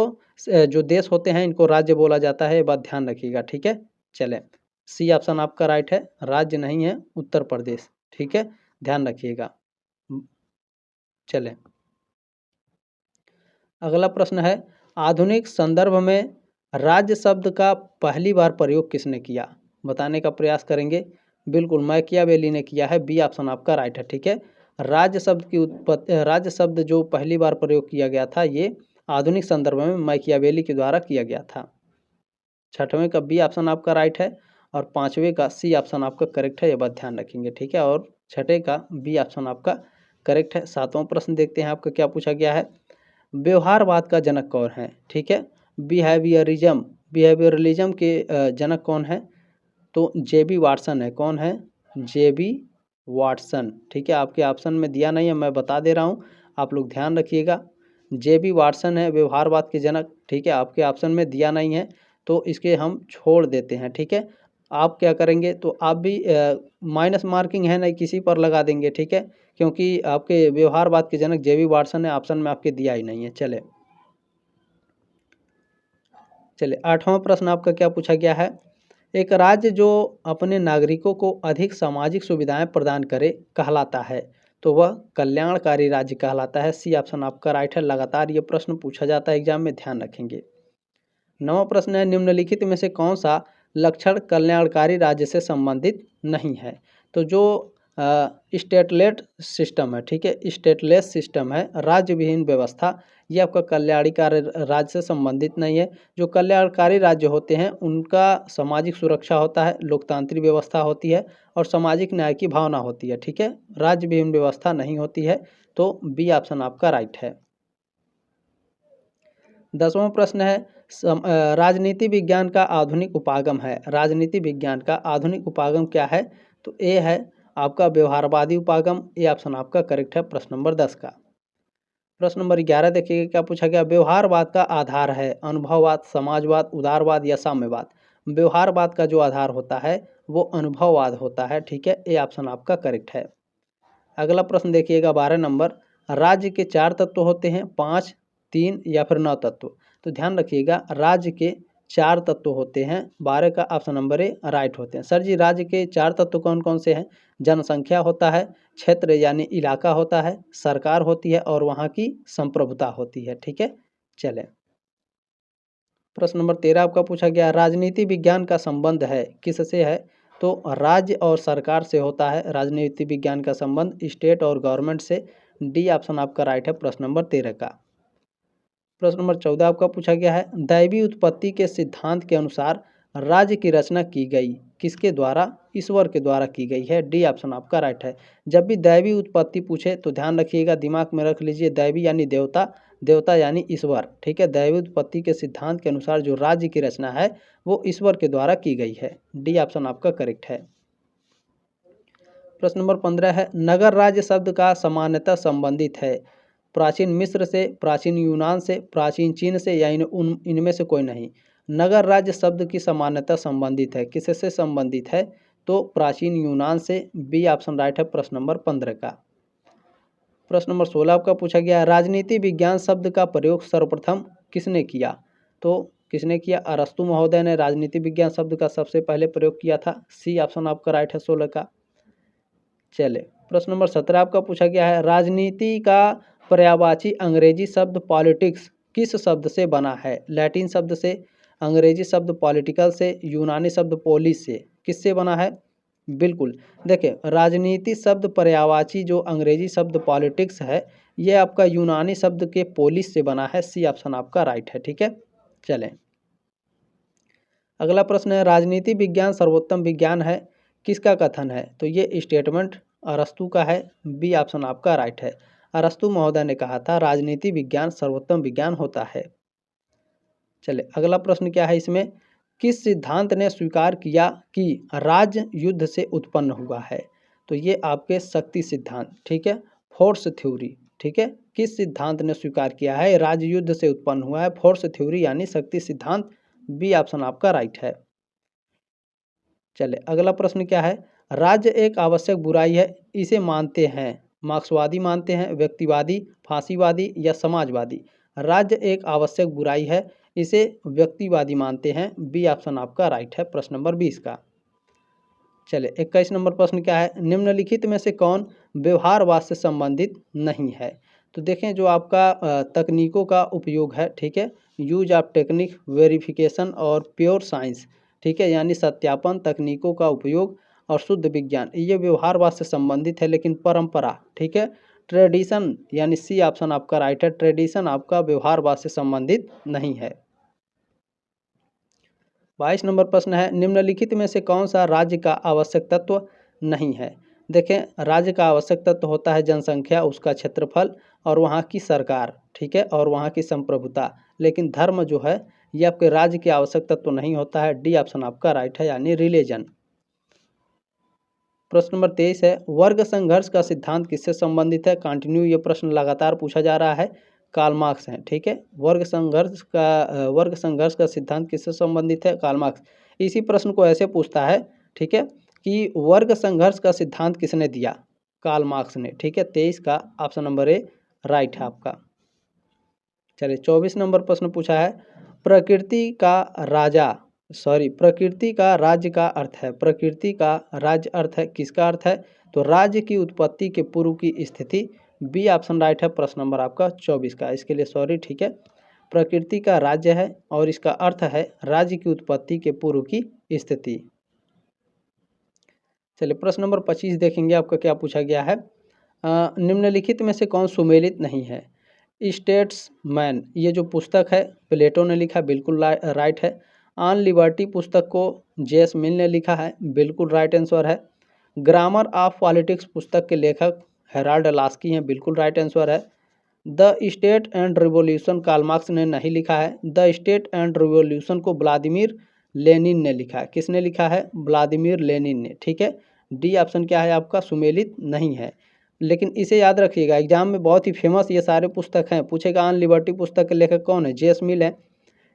जो देश होते हैं इनको राज्य बोला जाता है, ये बात ध्यान रखिएगा, ठीक है? चलें, सी ऑप्शन आपका राइट है, राज्य नहीं है उत्तर प्रदेश, ठीक है? ध्यान रखिएगा। चलें, अगला प्रश्न है, आधुनिक संदर्भ में राज्य शब्द का पहली बार प्रयोग किसने किया? बताने का प्रयास करेंगे। बिल्कुल मैकियावेली ने किया है, बी ऑप्शन आपका राइट है, ठीक है? राज्य शब्द की उत्पत्ति, राज्य शब्द जो पहली बार प्रयोग किया गया था ये आधुनिक संदर्भ में मैकियावेली के द्वारा किया गया था। छठवें का बी ऑप्शन आपका राइट है और पांचवें का सी ऑप्शन आपका करेक्ट है, ये बात ध्यान रखेंगे, ठीक है? और छठे का बी ऑप्शन आपका करेक्ट है। सातवां प्रश्न देखते हैं आपका क्या पूछा गया है, व्यवहारवाद का जनक कौन है? ठीक है, बिहेवियरलिज्म के जनक कौन है? तो JB वाटसन है। कौन है? JB वाटसन, ठीक है? आपके ऑप्शन में दिया नहीं है, मैं बता दे रहा हूँ, आप लोग ध्यान रखिएगा। JB वाटसन है व्यवहारवाद के जनक, ठीक है? आपके ऑप्शन में दिया नहीं है तो इसके हम छोड़ देते हैं, ठीक है? आप क्या करेंगे तो आप भी माइनस मार्किंग है नहीं, किसी पर लगा देंगे, ठीक है? क्योंकि आपके व्यवहारवाद के जनक JB वाटसन है, ऑप्शन में आपके दिया ही नहीं है। चले, आठवां प्रश्न आपका क्या पूछा गया है, एक राज्य जो अपने नागरिकों को अधिक सामाजिक सुविधाएं प्रदान करे कहलाता है? तो वह कल्याणकारी राज्य कहलाता है। सी ऑप्शन आपका राइट है। लगातार ये प्रश्न पूछा जाता है एग्जाम में, ध्यान रखेंगे। 9वां प्रश्न है, निम्नलिखित में से कौन सा लक्षण कल्याणकारी राज्य से संबंधित नहीं है? तो जो स्टेटलेट सिस्टम है, ठीक है, स्टेटलेस सिस्टम है, राज्य विहीन व्यवस्था, ये आपका कल्याणकारी राज्य से संबंधित नहीं है। जो कल्याणकारी राज्य होते हैं उनका सामाजिक सुरक्षा होता है, लोकतांत्रिक व्यवस्था होती है और सामाजिक न्याय की भावना होती है, ठीक है। राज्य विहीन व्यवस्था नहीं होती है, तो बी ऑप्शन आपका राइट है। 10वां प्रश्न है, राजनीति विज्ञान का आधुनिक उपागम है। राजनीति विज्ञान का आधुनिक उपागम क्या है? तो ए है आपका व्यवहारवादी उपागम। ए ऑप्शन आपका करेक्ट है प्रश्न नंबर 10 का। प्रश्न नंबर 11 देखिए क्या पूछा गया, व्यवहारवाद का आधार है अनुभववाद, समाजवाद, उदारवाद या साम्यवाद। व्यवहारवाद का जो आधार होता है वो अनुभववाद होता है, ठीक है। ए ऑप्शन आपका करेक्ट है। अगला प्रश्न देखिएगा 12 नंबर, राज्य के 4 तत्व होते हैं, 5, 3 या फिर 9 तत्व। तो ध्यान रखिएगा, राज्य के 4 तत्व होते हैं, 12 का ऑप्शन नंबर ए राइट होते हैं। सर जी राज्य के 4 तत्व कौन कौन से हैं? जनसंख्या होता है, क्षेत्र यानी इलाका होता है, सरकार होती है और वहाँ की संप्रभुता होती है, ठीक है। चलें, प्रश्न नंबर 13 आपका पूछा गया, राजनीति विज्ञान का संबंध है किससे है? तो राज्य और सरकार से होता है राजनीति विज्ञान का संबंध, स्टेट और गवर्नमेंट से। डी ऑप्शन आपका राइट है प्रश्न नंबर 13 का। प्रश्न नंबर 14 आपका पूछा गया है, दैवी उत्पत्ति के सिद्धांत के अनुसार राज्य की रचना की गई किसके द्वारा? ईश्वर के द्वारा की गई है। डी ऑप्शन आपका राइट है। जब भी दैवी उत्पत्ति पूछे तो ध्यान रखिएगा, दिमाग में रख लीजिए, दैवी यानी देवता, देवता यानी ईश्वर, ठीक है। दैवी उत्पत्ति के सिद्धांत के अनुसार जो राज्य की रचना है वो ईश्वर के द्वारा की गई है। डी ऑप्शन आपका करेक्ट है। प्रश्न नंबर 15 है, नगर राज्य शब्द का सामान्यतः संबंधित है प्राचीन मिस्र से, प्राचीन यूनान से, प्राचीन चीन से या इनमें से कोई नहीं। नगर राज्य शब्द की सामान्यतः संबंधित है, किससे संबंधित है? तो प्राचीन यूनान से। बी ऑप्शन राइट है प्रश्न नंबर 15 का। प्रश्न नंबर 16 आपका पूछा गया, राजनीति विज्ञान शब्द का प्रयोग सर्वप्रथम किसने किया? तो किसने किया? अरस्तु महोदय ने राजनीति विज्ञान शब्द का सबसे पहले प्रयोग किया था। सी ऑप्शन आपका राइट है 16 का। चले, प्रश्न नंबर 17 आपका पूछा गया है, राजनीति का पर्यायवाची अंग्रेजी शब्द पॉलिटिक्स किस शब्द से बना है? लैटिन शब्द से, अंग्रेजी शब्द पॉलिटिकल से, यूनानी शब्द पोलिस से, किससे बना है? बिल्कुल, देखिए राजनीति शब्द पर्यायवाची जो अंग्रेजी शब्द पॉलिटिक्स है ये आपका यूनानी शब्द के पोलिस से बना है। सी ऑप्शन आपका राइट है, ठीक है। चलें, अगला प्रश्न है, राजनीति विज्ञान सर्वोत्तम विज्ञान है किसका कथन है? तो ये स्टेटमेंट अरस्तु का है। बी ऑप्शन आपका राइट है। अरस्तु महोदय ने कहा था राजनीति विज्ञान सर्वोत्तम विज्ञान होता है। चले, अगला प्रश्न क्या है इसमें, किस सिद्धांत ने स्वीकार किया कि राज्य युद्ध से उत्पन्न हुआ है? तो ये आपके शक्ति सिद्धांत, ठीक है, फोर्स थ्योरी, ठीक है। किस सिद्धांत ने स्वीकार किया है राज्य युद्ध से उत्पन्न हुआ है? फोर्स थ्योरी यानी शक्ति सिद्धांत। बी ऑप्शन आपका राइट है। चले, अगला प्रश्न क्या है, राज्य एक आवश्यक बुराई है इसे मानते हैं मार्क्सवादी मानते हैं, व्यक्तिवादी, फांसीवादी या समाजवादी? राज्य एक आवश्यक बुराई है इसे व्यक्तिवादी मानते हैं। बी ऑप्शन आपका राइट है प्रश्न नंबर 20 का। चले, 21 नंबर प्रश्न क्या है, निम्नलिखित में से कौन व्यवहारवाद से संबंधित नहीं है? तो देखें जो आपका तकनीकों का उपयोग है, ठीक है, यूज ऑफ टेक्निक, वेरिफिकेशन और प्योर साइंस, ठीक है, यानी सत्यापन, तकनीकों का उपयोग और शुद्ध विज्ञान, ये व्यवहारवाद से संबंधित है। लेकिन परंपरा, ठीक है, ट्रेडिशन, यानी सी ऑप्शन आपका राइट है, ट्रेडिशन आपका व्यवहारवाद से संबंधित नहीं है। 22 नंबर प्रश्न है, निम्नलिखित में से कौन सा राज्य का आवश्यक तत्व नहीं है? देखें राज्य का आवश्यक तत्व होता है जनसंख्या, उसका क्षेत्रफल और वहाँ की सरकार, ठीक है, और वहाँ की संप्रभुता। लेकिन धर्म जो है ये आपके राज्य की आवश्यक तत्व नहीं होता है। डी ऑप्शन आपका राइट है, यानी रिलीजन। प्रश्न नंबर 23 है, वर्ग संघर्ष का सिद्धांत किससे संबंधित है? कंटिन्यू ये प्रश्न लगातार पूछा जा रहा है, कार्ल मार्क्स हैं, ठीक है। वर्ग संघर्ष का सिद्धांत किससे संबंधित है? Karl Marx. इसी प्रश्न को ऐसे पूछता है, ठीक है, कि वर्ग संघर्ष का सिद्धांत किसने दिया? कार्ल मार्क्स ने, ठीक है। 23 का ऑप्शन नंबर ए राइट है आपका। चलिए, 24 नंबर प्रश्न पूछा है, प्रकृति का राजा सॉरी, प्रकृति का राज्य का अर्थ है, प्रकृति का राज्य अर्थ है, किसका अर्थ है? तो राज्य की उत्पत्ति के पूर्व की स्थिति। बी ऑप्शन राइट है प्रश्न नंबर आपका 24 का, इसके लिए सॉरी, ठीक है। प्रकृति का राज्य है और इसका अर्थ है राज्य की उत्पत्ति के पूर्व की स्थिति। चलिए प्रश्न नंबर 25 देखेंगे, आपका क्या पूछा गया है। निम्नलिखित में से कौन सुमेलित नहीं है? स्टेट्समैन, ये जो पुस्तक है प्लेटो ने लिखा, बिल्कुल राइट है। ऑन लिबर्टी पुस्तक को जेएस मिल ने लिखा है, बिल्कुल राइट आंसर है। ग्रामर ऑफ पॉलिटिक्स पुस्तक के लेखक हेराल्ड लास्की हैं, बिल्कुल राइट आंसर है। The state and revolution Karl Marx ने नहीं लिखा है। द स्टेट एंड रिवॉल्यूशन को व्लादिमीर लेनिन ने लिखा है। किसने लिखा है? व्लादिमीर लेनिन ने, ठीक है। डी ऑप्शन क्या है आपका? सुमेलित नहीं है। लेकिन इसे याद रखिएगा, एग्जाम में बहुत ही फेमस ये सारे पुस्तक हैं। पूछेगा ऑन लिबर्टी पुस्तक के लेखक कौन है? जेएस मिल है।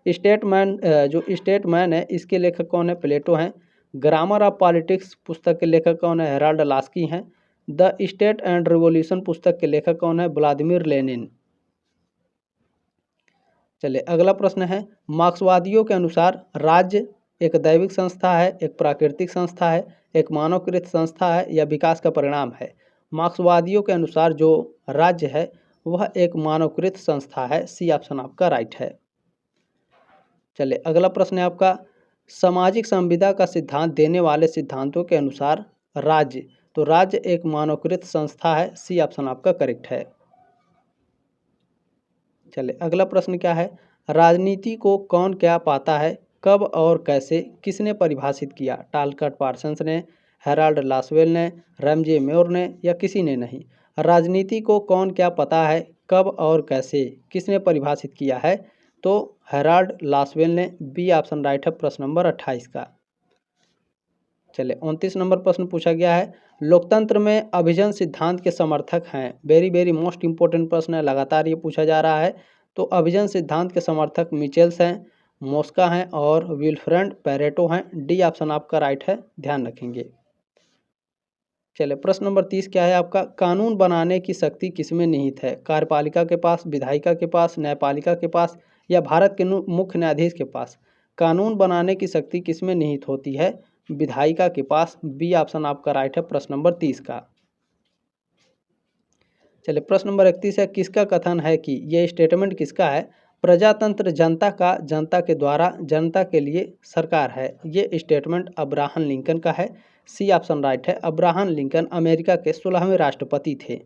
स्टेटमैन, जो स्टेटमैन है इसके लेखक कौन है? प्लेटो हैं। ग्रामर ऑफ पॉलिटिक्स पुस्तक के लेखक कौन है? हेराल्ड लास्की हैं। द स्टेट एंड रिवॉल्यूशन पुस्तक के लेखक कौन है? Vladimir Lenin. चलिए अगला प्रश्न है, मार्क्सवादियों के अनुसार राज्य एक दैविक संस्था है, एक प्राकृतिक संस्था है, एक मानवकृत संस्था है या विकास का परिणाम है? मार्क्सवादियों के अनुसार जो राज्य है वह एक मानवकृत संस्था है। सी ऑप्शन आपका राइट है। चलिए अगला प्रश्न है आपका, सामाजिक संविदा का सिद्धांत देने वाले सिद्धांतों के अनुसार राज्य, तो राज्य एक मानवकृत संस्था है। सी ऑप्शन आपका करेक्ट है। चलिए अगला प्रश्न क्या है, राजनीति को कौन क्या पाता है, कब और कैसे, किसने परिभाषित किया? टालकट पार्सन्स ने, हेराल्ड लासवेल ने, रैमजे म्योर ने या किसी ने नहीं? राजनीति को कौन क्या पता है, कब और कैसे, किसने परिभाषित किया है? तो हेराल्ड लासवेल ने। बी ऑप्शन राइट है प्रश्न नंबर 28 का। चलिए 29 नंबर प्रश्न पूछा गया है, लोकतंत्र में अभिजन सिद्धांत के समर्थक हैं। वेरी वेरी मोस्ट इंपॉर्टेंट प्रश्न है, लगातार ये पूछा जा रहा है। तो अभिजन सिद्धांत के समर्थक मिचेल्स हैं, मोस्का हैं और विल्फ्रेड पैरेटो हैं। डी ऑप्शन आपका राइट है, ध्यान रखेंगे। चलिए प्रश्न नंबर 30 क्या है आपका, कानून बनाने की शक्ति किसमें निहित है? कार्यपालिका के पास, विधायिका के पास, न्यायपालिका के पास या भारत के मुख्य न्यायाधीश के पास? कानून बनाने की शक्ति किसमें निहित होती है? विधायिका के पास। बी ऑप्शन आपका राइट है प्रश्न नंबर 30 का। चलिए प्रश्न नंबर 31 है, किसका कथन है कि ये स्टेटमेंट किसका है? प्रजातंत्र जनता का, जनता के द्वारा, जनता के लिए सरकार है। ये स्टेटमेंट अब्राहम लिंकन का है। सी ऑप्शन राइट है। अब्राहम लिंकन अमेरिका के 16वें राष्ट्रपति थे।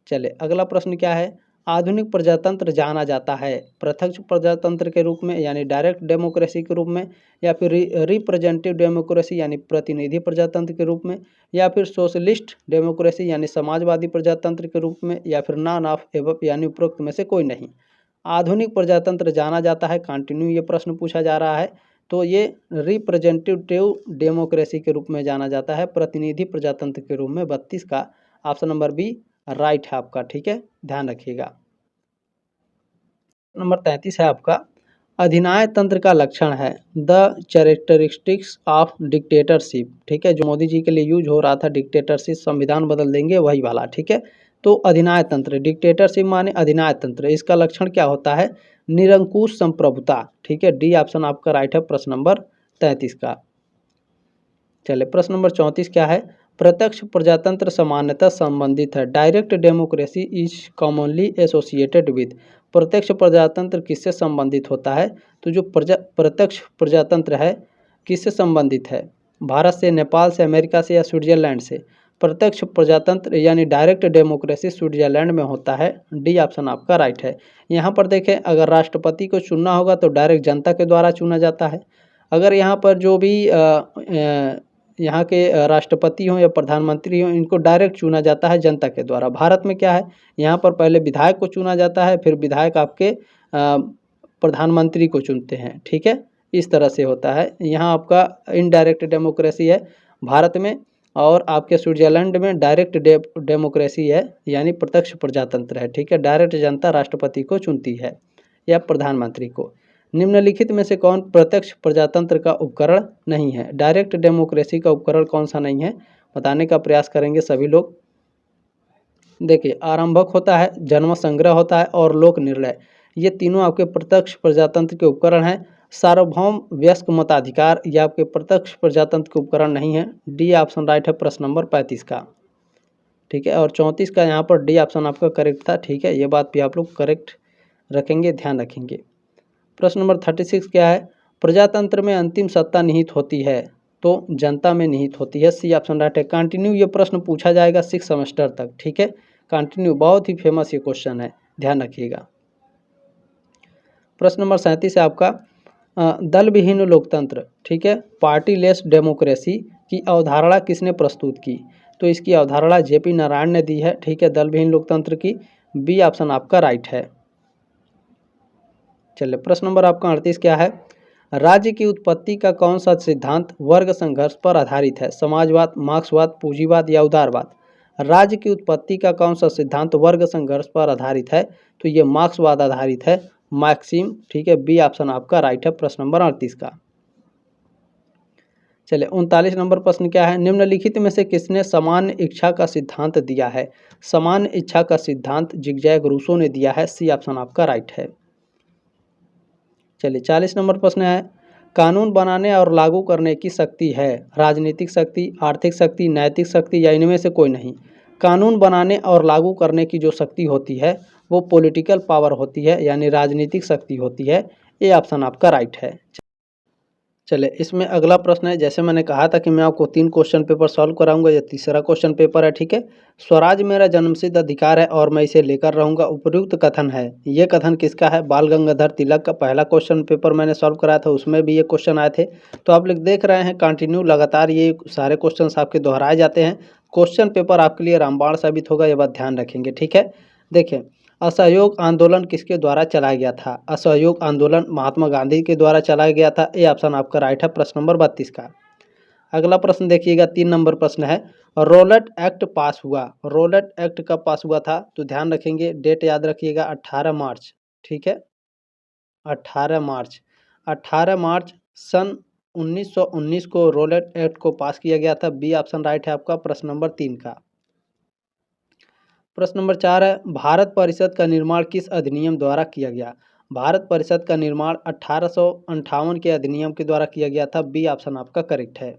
चलिए अगला प्रश्न क्या है, आधुनिक प्रजातंत्र जाना जाता है प्रत्यक्ष प्रजातंत्र के रूप में यानी डायरेक्ट डेमोक्रेसी के रूप में, या फिर रिप्रेजेंटेटिव डेमोक्रेसी यानी प्रतिनिधि प्रजातंत्र के रूप में, या फिर सोशलिस्ट डेमोक्रेसी यानी समाजवादी प्रजातंत्र के रूप में, या फिर नॉन ऑफ एबव यानी उपरोक्त में से कोई नहीं? आधुनिक प्रजातंत्र जाना जाता है, कंटिन्यू ये प्रश्न पूछा जा रहा है। तो ये रिप्रेजेंटेटिव डेमोक्रेसी के रूप में जाना जाता है, प्रतिनिधि प्रजातंत्र के रूप में। 32 का ऑप्शन नंबर बी राइट है आपका, ठीक है, ध्यान रखिएगा। नंबर 33 है आपका, अधिनाय तंत्र का लक्षण है, द कैरेक्टरिस्टिक्स ऑफ डिक्टेटरशिप, ठीक है, जो मोदी जी के लिए यूज हो रहा था, डिक्टेटरशिप, संविधान बदल देंगे वही वाला, ठीक है। तो अधिनाय तंत्र, डिक्टेटरशिप माने अधिनाय तंत्र, इसका लक्षण क्या होता है? निरंकुश संप्रभुता, ठीक है। डी ऑप्शन आपका राइट है प्रश्न नंबर 33 का। चलिए प्रश्न नंबर 34 क्या है, प्रत्यक्ष प्रजातंत्र सामान्यतः संबंधित है, direct democracy is commonly associated with. प्रत्यक्ष प्रजातंत्र किससे संबंधित होता है? तो जो प्रत्यक्ष प्रजातंत्र है किससे संबंधित है? भारत से, नेपाल से, अमेरिका से या स्विट्जरलैंड से? प्रत्यक्ष प्रजातंत्र यानी डायरेक्ट डेमोक्रेसी स्विट्जरलैंड में होता है। डी ऑप्शन आपका राइट है। यहाँ पर देखें, अगर राष्ट्रपति को चुनना होगा तो डायरेक्ट जनता के द्वारा चुना जाता है। अगर यहाँ पर जो भी यहाँ के राष्ट्रपति हों या प्रधानमंत्री हों, इनको डायरेक्ट चुना जाता है जनता के द्वारा। भारत में क्या है, यहाँ पर पहले विधायक को चुना जाता है, फिर विधायक आपके प्रधानमंत्री को चुनते हैं, ठीक है, इस तरह से होता है। यहाँ आपका इनडायरेक्ट डेमोक्रेसी है भारत में, और आपके स्विट्जरलैंड में डायरेक्ट डेमोक्रेसी है यानी प्रत्यक्ष प्रजातंत्र है, ठीक है। डायरेक्ट जनता राष्ट्रपति को चुनती है या प्रधानमंत्री को। निम्नलिखित में से कौन प्रत्यक्ष प्रजातंत्र का उपकरण नहीं है? डायरेक्ट डेमोक्रेसी का उपकरण कौन सा नहीं है, बताने का प्रयास करेंगे सभी लोग। देखिए, आरंभक होता है, जन्म संग्रह होता है और लोक निर्णय, ये तीनों आपके प्रत्यक्ष प्रजातंत्र के उपकरण हैं। सार्वभौम वयस्क मताधिकार ये आपके प्रत्यक्ष प्रजातंत्र के उपकरण नहीं है। डी ऑप्शन राइट है प्रश्न नंबर 35 का। ठीक है, और 34 का यहाँ पर डी ऑप्शन आपका करेक्ट था। ठीक है, ये बात भी आप लोग करेक्ट रखेंगे, ध्यान रखेंगे। प्रश्न नंबर 36 क्या है? प्रजातंत्र में अंतिम सत्ता निहित होती है तो जनता में निहित होती है। सी ऑप्शन राइट है। कंटिन्यू ये प्रश्न पूछा जाएगा 6 सेमेस्टर तक। ठीक है, कंटिन्यू बहुत ही फेमस ये क्वेश्चन है, ध्यान रखिएगा। प्रश्न नंबर 37 है आपका दल विहीन लोकतंत्र, ठीक है, पार्टीलेस डेमोक्रेसी की अवधारणा किसने प्रस्तुत की? तो इसकी अवधारणा जेपी नारायण ने दी है। ठीक है, दल विहीन लोकतंत्र की। बी ऑप्शन आपका राइट है। चलिए, प्रश्न नंबर आपका 38 क्या है? राज्य की उत्पत्ति का कौन सा सिद्धांत वर्ग संघर्ष पर आधारित है? समाजवाद, मार्क्सवाद, पूंजीवाद या उदारवाद? राज्य की उत्पत्ति का कौन सा सिद्धांत वर्ग संघर्ष पर आधारित है? तो ये मार्क्सवाद आधारित है, मैक्सिम। ठीक है, बी ऑप्शन आपका राइट है प्रश्न नंबर 38 का। चलिए, 39 नंबर प्रश्न क्या है? निम्नलिखित में से किसने सामान्य इच्छा का सिद्धांत दिया है? सामान्य इच्छा का सिद्धांत जिगजैग रूसो ने दिया है। सी ऑप्शन आपका राइट है। चलिए, 40 नंबर प्रश्न है, कानून बनाने और लागू करने की शक्ति है राजनीतिक शक्ति, आर्थिक शक्ति, नैतिक शक्ति या इनमें से कोई नहीं? कानून बनाने और लागू करने की जो शक्ति होती है वो पॉलिटिकल पावर होती है, यानी राजनीतिक शक्ति होती है। ये ऑप्शन आपका राइट है। चलिए, इसमें अगला प्रश्न है, जैसे मैंने कहा था कि मैं आपको 3 क्वेश्चन पेपर सॉल्व कराऊंगा, ये तीसरा क्वेश्चन पेपर है। ठीक है, स्वराज मेरा जन्मसिद्ध अधिकार है और मैं इसे लेकर रहूंगा, उपयुक्त कथन है। ये कथन किसका है? बाल गंगाधर तिलक का। पहला क्वेश्चन पेपर मैंने सॉल्व कराया था, उसमें भी ये क्वेश्चन आए थे। तो आप लोग देख रहे हैं कंटिन्यू लगातार ये सारे क्वेश्चन आपके दोहराए जाते हैं। क्वेश्चन पेपर आपके लिए रामबाण साबित होगा, ये बात ध्यान रखेंगे। ठीक है, देखिए, असहयोग आंदोलन किसके द्वारा चलाया गया था? असहयोग आंदोलन महात्मा गांधी के द्वारा चलाया गया था। ए ऑप्शन आपका राइट है प्रश्न नंबर 32 का। अगला प्रश्न देखिएगा, 3 नंबर प्रश्न है, रॉलेट एक्ट पास हुआ। रॉलेट एक्ट कब पास हुआ था? तो ध्यान रखेंगे, डेट याद रखिएगा, 18 मार्च। ठीक है, 18 मार्च 18 मार्च सन 1919 को रॉलेट एक्ट को पास किया गया था। बी ऑप्शन राइट है आपका प्रश्न नंबर 3 का। प्रश्न नंबर 4 है, भारत परिषद का निर्माण किस अधिनियम द्वारा किया गया? भारत परिषद का निर्माण 1858 के अधिनियम के द्वारा किया गया था। बी ऑप्शन आपका करेक्ट है।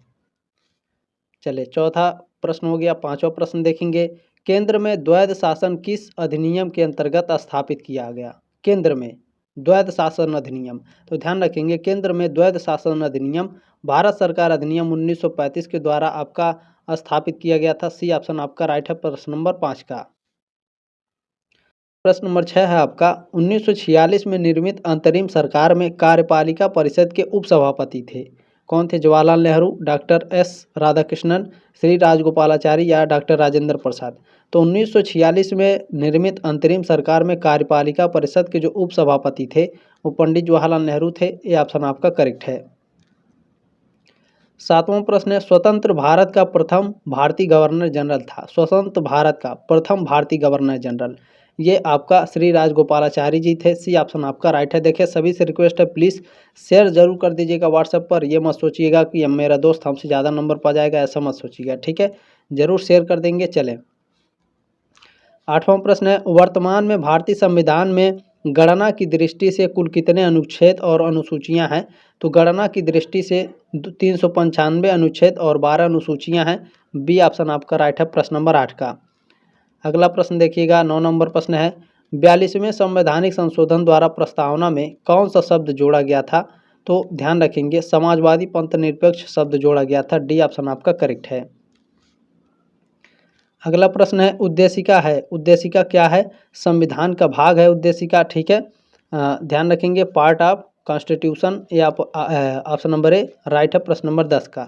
चलिए, चौथा प्रश्न हो गया। पांचवा प्रश्न देखेंगे, केंद्र में द्वैध शासन किस अधिनियम के अंतर्गत स्थापित किया गया? केंद्र में द्वैध शासन अधिनियम, तो ध्यान रखेंगे, केंद्र में द्वैध शासन अधिनियम भारत सरकार अधिनियम 1935 के द्वारा आपका स्थापित किया गया था। सी ऑप्शन आपका राइट है प्रश्न नंबर 5 का। प्रश्न नंबर 6 है आपका, 1946 में निर्मित अंतरिम सरकार में कार्यपालिका परिषद के उपसभापति थे। कौन थे? जवाहरलाल नेहरू, डॉक्टर एस राधाकृष्णन, श्री राजगोपालाचारी या डॉक्टर राजेंद्र प्रसाद? तो 1946 में निर्मित अंतरिम सरकार में कार्यपालिका परिषद के जो उपसभापति थे वो पंडित जवाहरलाल नेहरू थे। ये ऑप्शन आपका करेक्ट है। 7वां प्रश्न है, स्वतंत्र भारत का प्रथम भारतीय गवर्नर जनरल था। स्वतंत्र भारत का प्रथम भारतीय गवर्नर जनरल ये आपका श्री राजगोपालाचारी जी थे। सी ऑप्शन आपका राइट है। देखिए, सभी से रिक्वेस्ट है, प्लीज़ शेयर जरूर कर दीजिएगा व्हाट्सएप पर। ये मत सोचिएगा कि अब मेरा दोस्त हमसे ज़्यादा नंबर पा जाएगा, ऐसा मत सोचिएगा। ठीक है, जरूर शेयर कर देंगे। चलें, 8वां प्रश्न है, वर्तमान में भारतीय संविधान में गणना की दृष्टि से कुल कितने अनुच्छेद और अनुसूचियां हैं? तो गणना की दृष्टि से 395 अनुच्छेद और 12 अनुसूचियां हैं। बी ऑप्शन आपका राइट है प्रश्न नंबर 8 का। अगला प्रश्न देखिएगा, 9 नंबर प्रश्न है, 42वें संवैधानिक संशोधन द्वारा प्रस्तावना में कौन सा शब्द जोड़ा गया था? तो ध्यान रखेंगे, समाजवादी पंथ निरपेक्ष शब्द जोड़ा गया था। डी ऑप्शन आपका करेक्ट है। अगला प्रश्न है, उद्देशिका है। उद्देशिका क्या है? संविधान का भाग है उद्देशिका। ठीक है, ध्यान रखेंगे, पार्ट ऑफ कॉन्स्टिट्यूशन। ये आप ऑप्शन नंबर ए राइट है प्रश्न नंबर 10 का।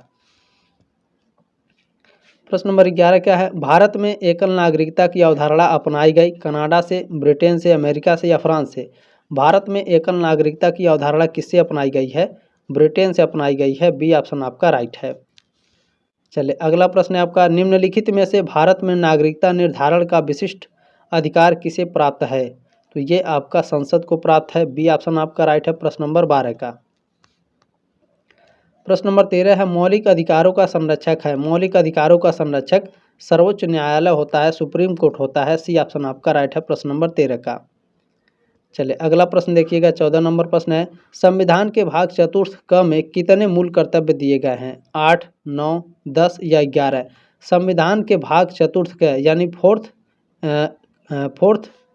प्रश्न नंबर 11 क्या है? भारत में एकल नागरिकता की अवधारणा अपनाई गई कनाडा से, ब्रिटेन से, अमेरिका से या फ्रांस से? भारत में एकल नागरिकता की अवधारणा किससे अपनाई गई है? ब्रिटेन से अपनाई गई है। बी ऑप्शन आपका राइट है। चलिए, अगला प्रश्न है आपका, निम्नलिखित में से भारत में नागरिकता निर्धारण का विशिष्ट अधिकार किसे प्राप्त है? तो ये आपका संसद को प्राप्त है। बी ऑप्शन आपका राइट है प्रश्न नंबर 12 का। प्रश्न नंबर 13 है, मौलिक अधिकारों का संरक्षक है। मौलिक अधिकारों का संरक्षक सर्वोच्च न्यायालय होता है, सुप्रीम कोर्ट होता है। सी ऑप्शन आपका राइट है प्रश्न नंबर 13 का। चलिए अगला प्रश्न देखिएगा, 14 नंबर प्रश्न है, संविधान के भाग चतुर्थ क में कितने मूल कर्तव्य दिए गए हैं? 8, 9, 10 या 11? संविधान के भाग चतुर्थ क यानी फोर्थ,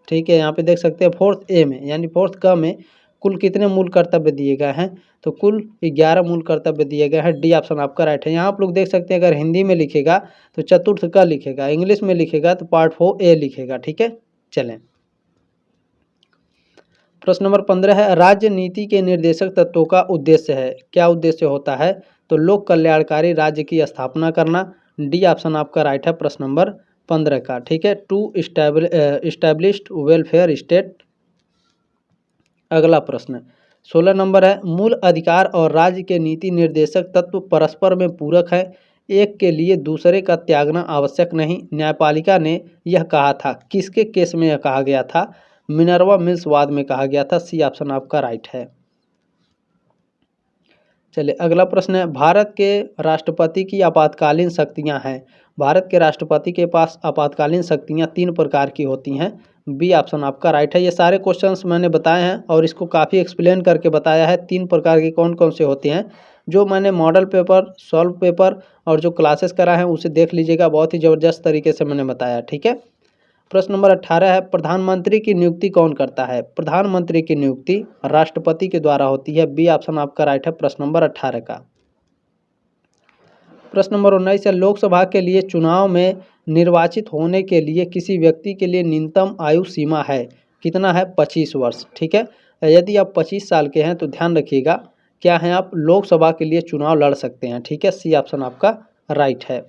ठीक है, यहाँ पे देख सकते हैं फोर्थ ए में यानी फोर्थ क में कुल कितने मूल कर्तव्य दिए गए हैं? तो कुल 11 मूल कर्तव्य दिए गए हैं। डी ऑप्शन आपका राइट है। यहाँ आप लोग देख सकते हैं, अगर हिंदी में लिखेगा तो चतुर्थ क लिखेगा, इंग्लिश में लिखेगा तो पार्ट 4 ए लिखेगा, ठीक है। चलें, प्रश्न नंबर 15 है, राज्य नीति के निर्देशक तत्वों का उद्देश्य है। क्या उद्देश्य होता है? तो लोक कल्याणकारी राज्य की स्थापना करना। डी ऑप्शन आपका राइट है प्रश्न नंबर 15 का, ठीक है। To established welfare state. अगला प्रश्न 16 नंबर है, मूल अधिकार और राज्य के नीति निर्देशक तत्व परस्पर में पूरक है, एक के लिए दूसरे का त्यागना आवश्यक नहीं। न्यायपालिका ने यह कहा था। किसके केस में यह कहा गया था? मिनर्वा मिल्स वाद में कहा गया था। सी ऑप्शन आपका राइट है। चलिए अगला प्रश्न है, भारत के राष्ट्रपति की आपातकालीन शक्तियां हैं। भारत के राष्ट्रपति के पास आपातकालीन शक्तियां 3 प्रकार की होती हैं। बी ऑप्शन आपका राइट है। ये सारे क्वेश्चंस मैंने बताए हैं और इसको काफ़ी एक्सप्लेन करके बताया है। 3 प्रकार के कौन कौन से होते हैं, जो मैंने मॉडल पेपर, सॉल्व पेपर और जो क्लासेस करा है उसे देख लीजिएगा, बहुत ही ज़बरदस्त तरीके से मैंने बताया, ठीक है। प्रश्न नंबर 18 है, प्रधानमंत्री की नियुक्ति कौन करता है? प्रधानमंत्री की नियुक्ति राष्ट्रपति के द्वारा होती है। बी ऑप्शन आपका राइट है प्रश्न नंबर 18 का। प्रश्न नंबर 19 है, लोकसभा के लिए चुनाव में निर्वाचित होने के लिए किसी व्यक्ति के लिए न्यूनतम आयु सीमा है, कितना है? 25 वर्ष, ठीक है। यदि आप 25 साल के हैं तो ध्यान रखिएगा क्या है, आप लोकसभा के लिए चुनाव लड़ सकते हैं, ठीक है। सी ऑप्शन आपका राइट है।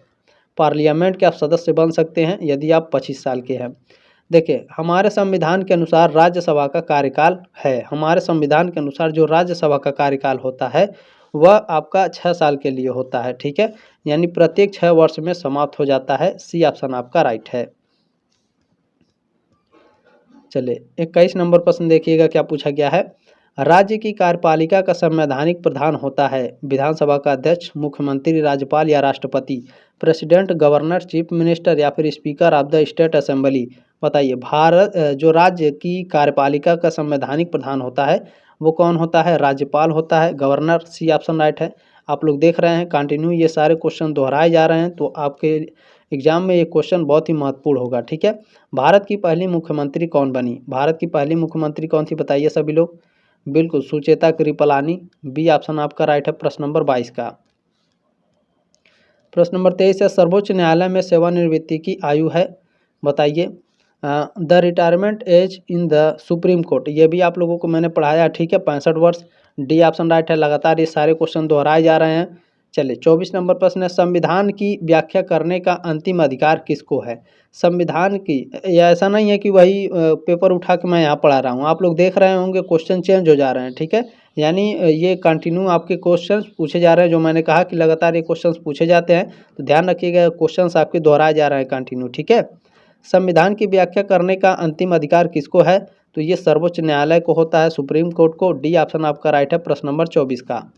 पार्लियामेंट के आप सदस्य बन सकते हैं यदि आप 25 साल के हैं। देखिए, हमारे संविधान के अनुसार राज्यसभा का कार्यकाल है, हमारे संविधान के अनुसार जो राज्यसभा का कार्यकाल होता है वह आपका 6 साल के लिए होता है, ठीक है। यानी प्रत्येक 6 वर्ष में समाप्त हो जाता है। सी ऑप्शन आपका राइट है। चलिए 21 नंबर प्रश्न देखिएगा क्या पूछा गया है। राज्य की कार्यपालिका का संवैधानिक प्रधान होता है विधानसभा का अध्यक्ष, मुख्यमंत्री, राज्यपाल या राष्ट्रपति? प्रेसिडेंट, गवर्नर, चीफ मिनिस्टर या फिर speaker of the state assembly? बताइए, भारत जो राज्य की कार्यपालिका का संवैधानिक प्रधान होता है वो कौन होता है? राज्यपाल होता है, गवर्नर। सी ऑप्शन राइट है। आप लोग देख रहे हैं कंटिन्यू ये सारे क्वेश्चन दोहराए जा रहे हैं, तो आपके एग्जाम में ये क्वेश्चन बहुत ही महत्वपूर्ण होगा, ठीक है। भारत की पहली मुख्यमंत्री कौन बनी? भारत की पहली मुख्यमंत्री कौन थी बताइए सभी लोग? बिल्कुल, सुचेता कृपलानी। बी ऑप्शन आपका राइट है प्रश्न नंबर 22 का। प्रश्न नंबर 23 है, सर्वोच्च न्यायालय में सेवानिवृत्ति की आयु है, बताइए। The retirement age in the supreme court, ये भी आप लोगों को मैंने पढ़ाया, ठीक है, 65 वर्ष। डी ऑप्शन राइट है। लगातार ये सारे क्वेश्चन दोहराए जा रहे हैं। चलिए 24 नंबर प्रश्न है, संविधान की व्याख्या करने का अंतिम अधिकार किसको है? संविधान की, या ऐसा नहीं है कि वही पेपर उठा के मैं यहाँ पढ़ा रहा हूँ, आप लोग देख रहे होंगे क्वेश्चन चेंज हो जा रहे हैं, ठीक है। यानी ये कंटिन्यू आपके क्वेश्चन पूछे जा रहे हैं, जो मैंने कहा कि लगातार ये क्वेश्चन पूछे जाते हैं, तो ध्यान रखिएगा क्वेश्चन आपके दोहराए जा रहे हैं कंटिन्यू, ठीक है। संविधान की व्याख्या करने का अंतिम अधिकार किसको है? तो ये सर्वोच्च न्यायालय को होता है, सुप्रीम कोर्ट को। डी ऑप्शन आपका राइट है प्रश्न नंबर 24 का।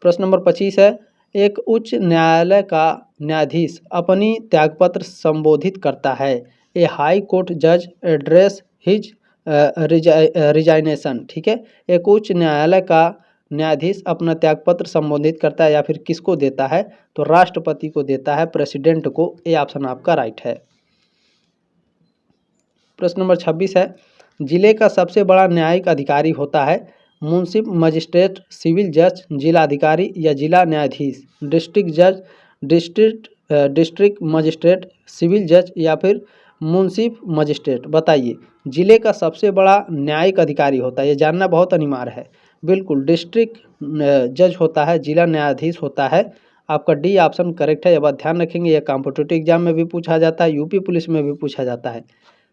प्रश्न नंबर 25 है, एक उच्च न्यायालय का न्यायाधीश अपनी त्यागपत्र संबोधित करता है। ए हाई कोर्ट जज एड्रेस हिज रिजाइनेशन, ठीक है। एक उच्च न्यायालय का न्यायाधीश अपना त्यागपत्र संबोधित करता है या फिर किसको देता है? तो राष्ट्रपति को देता है, प्रेसिडेंट को। ए ऑप्शन आपका राइट है। प्रश्न नंबर 26 है, जिले का सबसे बड़ा न्यायिक अधिकारी होता है मुंसिफ, मजिस्ट्रेट, सिविल जज, जिला अधिकारी या जिला न्यायाधीश? डिस्ट्रिक्ट जज, डिस्ट्रिक्ट मजिस्ट्रेट, सिविल जज या फिर मुंसिफ मजिस्ट्रेट? बताइए, जिले का सबसे बड़ा न्यायिक अधिकारी होता है, ये जानना बहुत अनिवार्य है। बिल्कुल, डिस्ट्रिक्ट जज होता है, जिला न्यायाधीश होता है। आपका डी ऑप्शन करेक्ट है। ये बात ध्यान रखेंगे, यह कॉम्पिटिटिव एग्जाम में भी पूछा जाता है, यूपी पुलिस में भी पूछा जाता है।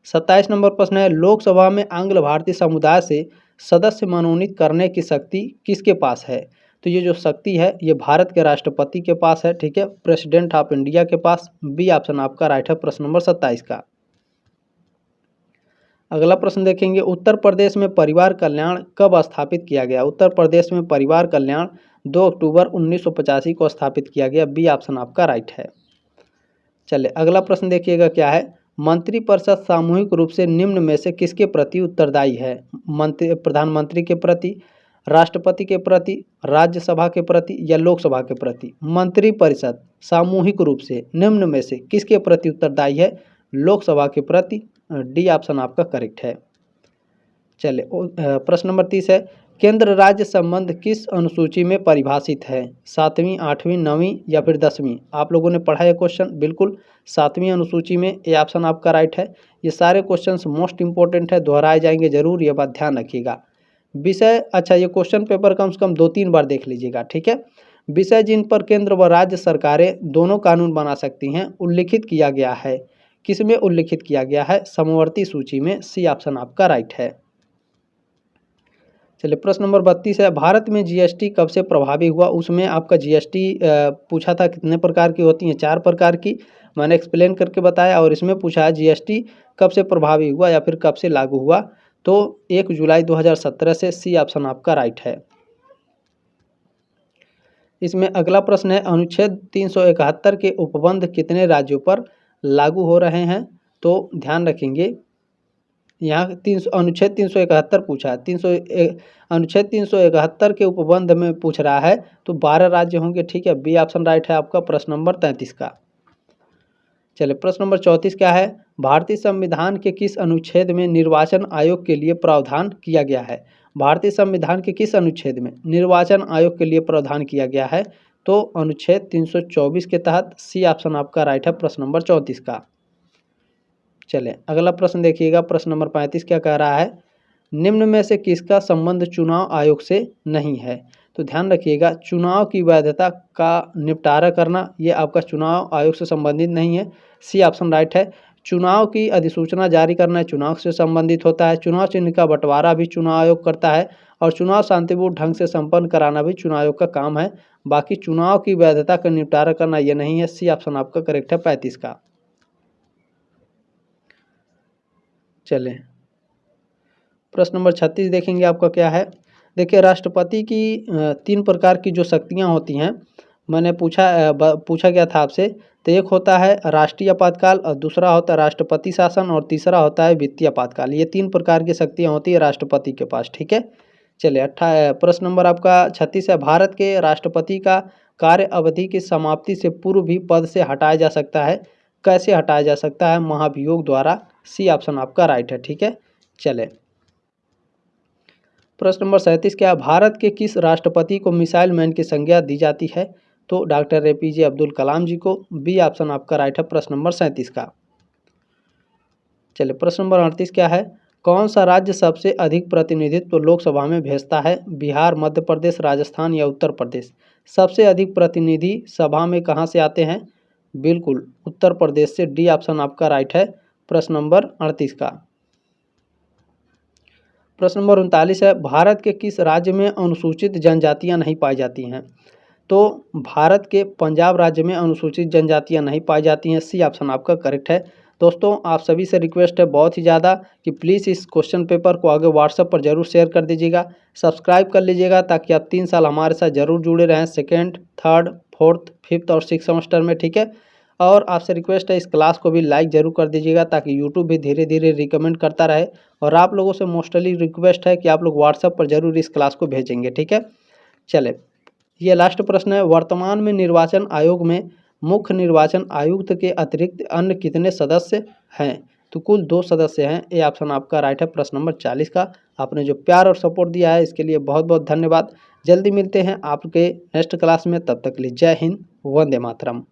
27 नंबर प्रश्न है, लोकसभा में आंग्ल भारतीय समुदाय से सदस्य मनोनीत करने की शक्ति किसके पास है? तो ये जो शक्ति है ये भारत के राष्ट्रपति के पास है, ठीक है, प्रेसिडेंट ऑफ इंडिया के पास। बी ऑप्शन आपका राइट है प्रश्न नंबर 27 का। अगला प्रश्न देखेंगे, उत्तर प्रदेश में परिवार कल्याण कब स्थापित किया गया? उत्तर प्रदेश में परिवार कल्याण 2 अक्टूबर 1985 को स्थापित किया गया। बी ऑप्शन आपका राइट है। चलिए अगला प्रश्न देखिएगा क्या है, मंत्रिपरिषद सामूहिक रूप से निम्न में से किसके प्रति उत्तरदायी है? प्रधानमंत्री के प्रति, राष्ट्रपति के प्रति, राज्यसभा के प्रति या लोकसभा के प्रति? मंत्रिपरिषद सामूहिक रूप से निम्न में से किसके प्रति उत्तरदायी है? लोकसभा के प्रति। डी ऑप्शन आपका करेक्ट है। चलिए प्रश्न नंबर 30 है, केंद्र राज्य संबंध किस अनुसूची में परिभाषित है? 7वीं, 8वीं, 9वीं या फिर 10वीं? आप लोगों ने पढ़ा है क्वेश्चन, बिल्कुल 7वीं अनुसूची में। ये ऑप्शन आपका राइट है। ये सारे क्वेश्चंस मोस्ट इंपॉर्टेंट है, दोहराए जाएंगे जरूर, ये बात ध्यान रखिएगा। विषय, अच्छा ये क्वेश्चन पेपर कम से कम 2-3 बार देख लीजिएगा, ठीक है। विषय जिन पर केंद्र व राज्य सरकारें दोनों कानून बना सकती हैं उल्लिखित किया गया है, किसमें उल्लिखित किया गया है? समवर्ती सूची में। सी ऑप्शन आपका राइट है। चलिए प्रश्न नंबर 32 है, भारत में जीएसटी कब से प्रभावी हुआ? उसमें आपका जीएसटी पूछा था कितने प्रकार की होती हैं? 4 प्रकार की, मैंने एक्सप्लेन करके बताया। और इसमें पूछा है जीएसटी कब से प्रभावी हुआ या फिर कब से लागू हुआ? तो 1 जुलाई 2017 से। सी ऑप्शन आपका राइट है। इसमें अगला प्रश्न है, अनुच्छेद 371 के उपबंध कितने राज्यों पर लागू हो रहे हैं? तो ध्यान रखेंगे, यहाँ अनुच्छेद 371 पूछा है। अनुच्छेद 371 के उपबंध में पूछ रहा है, तो 12 राज्य होंगे, ठीक है। बी ऑप्शन राइट है आपका प्रश्न नंबर 33 का। चलिए प्रश्न नंबर 34 क्या है, भारतीय संविधान के किस अनुच्छेद में निर्वाचन आयोग के लिए प्रावधान किया गया है? भारतीय संविधान के किस अनुच्छेद में निर्वाचन आयोग के लिए प्रावधान किया गया है? तो अनुच्छेद 324 के तहत। सी ऑप्शन आपका राइट है प्रश्न नंबर 34 का। चले अगला प्रश्न देखिएगा, प्रश्न नंबर 35 क्या कह रहा है, निम्न में से किसका संबंध चुनाव आयोग से नहीं है? तो ध्यान रखिएगा, चुनाव की वैधता का निपटारा करना ये आपका चुनाव आयोग से संबंधित नहीं है। सी ऑप्शन राइट है। चुनाव की अधिसूचना जारी करना चुनाव से संबंधित होता है। चुनाव चिन्ह का बंटवारा भी चुनाव आयोग करता है और चुनाव शांतिपूर्ण ढंग से संपन्न कराना भी चुनाव आयोग का काम है। बाकी चुनाव की वैधता का निपटारा करना ये नहीं है। सी ऑप्शन आपका करेक्ट है 35 का। चलें प्रश्न नंबर 36 देखेंगे आपका क्या है। देखिए राष्ट्रपति की 3 प्रकार की जो शक्तियां होती हैं, मैंने पूछा गया था आपसे। तो एक होता है राष्ट्रीय आपातकाल और दूसरा होता है राष्ट्रपति शासन और तीसरा होता है वित्तीय आपातकाल। ये 3 प्रकार की शक्तियां होती है राष्ट्रपति के पास, ठीक है। चलिए प्रश्न नंबर आपका 36 है, भारत के राष्ट्रपति का कार्य अवधि की समाप्ति से पूर्व भी पद से हटाया जा सकता है। कैसे हटाया जा सकता है? महाभियोग द्वारा। सी ऑप्शन आपका राइट है, ठीक है। चले प्रश्न नंबर 37 क्या, भारत के किस राष्ट्रपति को मिसाइल मैन की संज्ञा दी जाती है? तो डॉक्टर एपीजे अब्दुल कलाम जी को। बी ऑप्शन आपका राइट है प्रश्न नंबर 37 का। चलिए प्रश्न नंबर 38 क्या है, कौन सा राज्य सबसे अधिक प्रतिनिधित्व लोकसभा में भेजता है? बिहार, मध्य प्रदेश, राजस्थान या उत्तर प्रदेश? सबसे अधिक प्रतिनिधि सभा में कहाँ से आते हैं? बिल्कुल उत्तर प्रदेश से। डी ऑप्शन आपका राइट है प्रश्न नंबर 38 का। प्रश्न नंबर 39 है, भारत के किस राज्य में अनुसूचित जनजातियां नहीं पाई जाती हैं? तो भारत के पंजाब राज्य में अनुसूचित जनजातियां नहीं पाई जाती हैं। सी ऑप्शन आपका करेक्ट है। दोस्तों आप सभी से रिक्वेस्ट है बहुत ही ज़्यादा कि प्लीज़ इस क्वेश्चन पेपर को आगे व्हाट्सएप पर जरूर शेयर कर दीजिएगा, सब्सक्राइब कर लीजिएगा ताकि आप 3 साल हमारे साथ जरूर जुड़े रहें, 2nd, 3rd, 4th, 5th और 6th सेमेस्टर में, ठीक है। और आपसे रिक्वेस्ट है इस क्लास को भी लाइक जरूर कर दीजिएगा ताकि यूट्यूब भी धीरे धीरे रिकमेंड करता रहे। और आप लोगों से मोस्टली रिक्वेस्ट है कि आप लोग व्हाट्सएप पर जरूर इस क्लास को भेजेंगे, ठीक है। चले ये लास्ट प्रश्न है, वर्तमान में निर्वाचन आयोग में मुख्य निर्वाचन आयुक्त के अतिरिक्त अन्य कितने सदस्य हैं? तो कुल 2 सदस्य हैं। ये ऑप्शन आपका राइट है प्रश्न नंबर 40 का। आपने जो प्यार और सपोर्ट दिया है इसके लिए बहुत बहुत धन्यवाद। जल्दी मिलते हैं आपके नेक्स्ट क्लास में, तब तक के लिए जय हिंद, वंदे मातरम।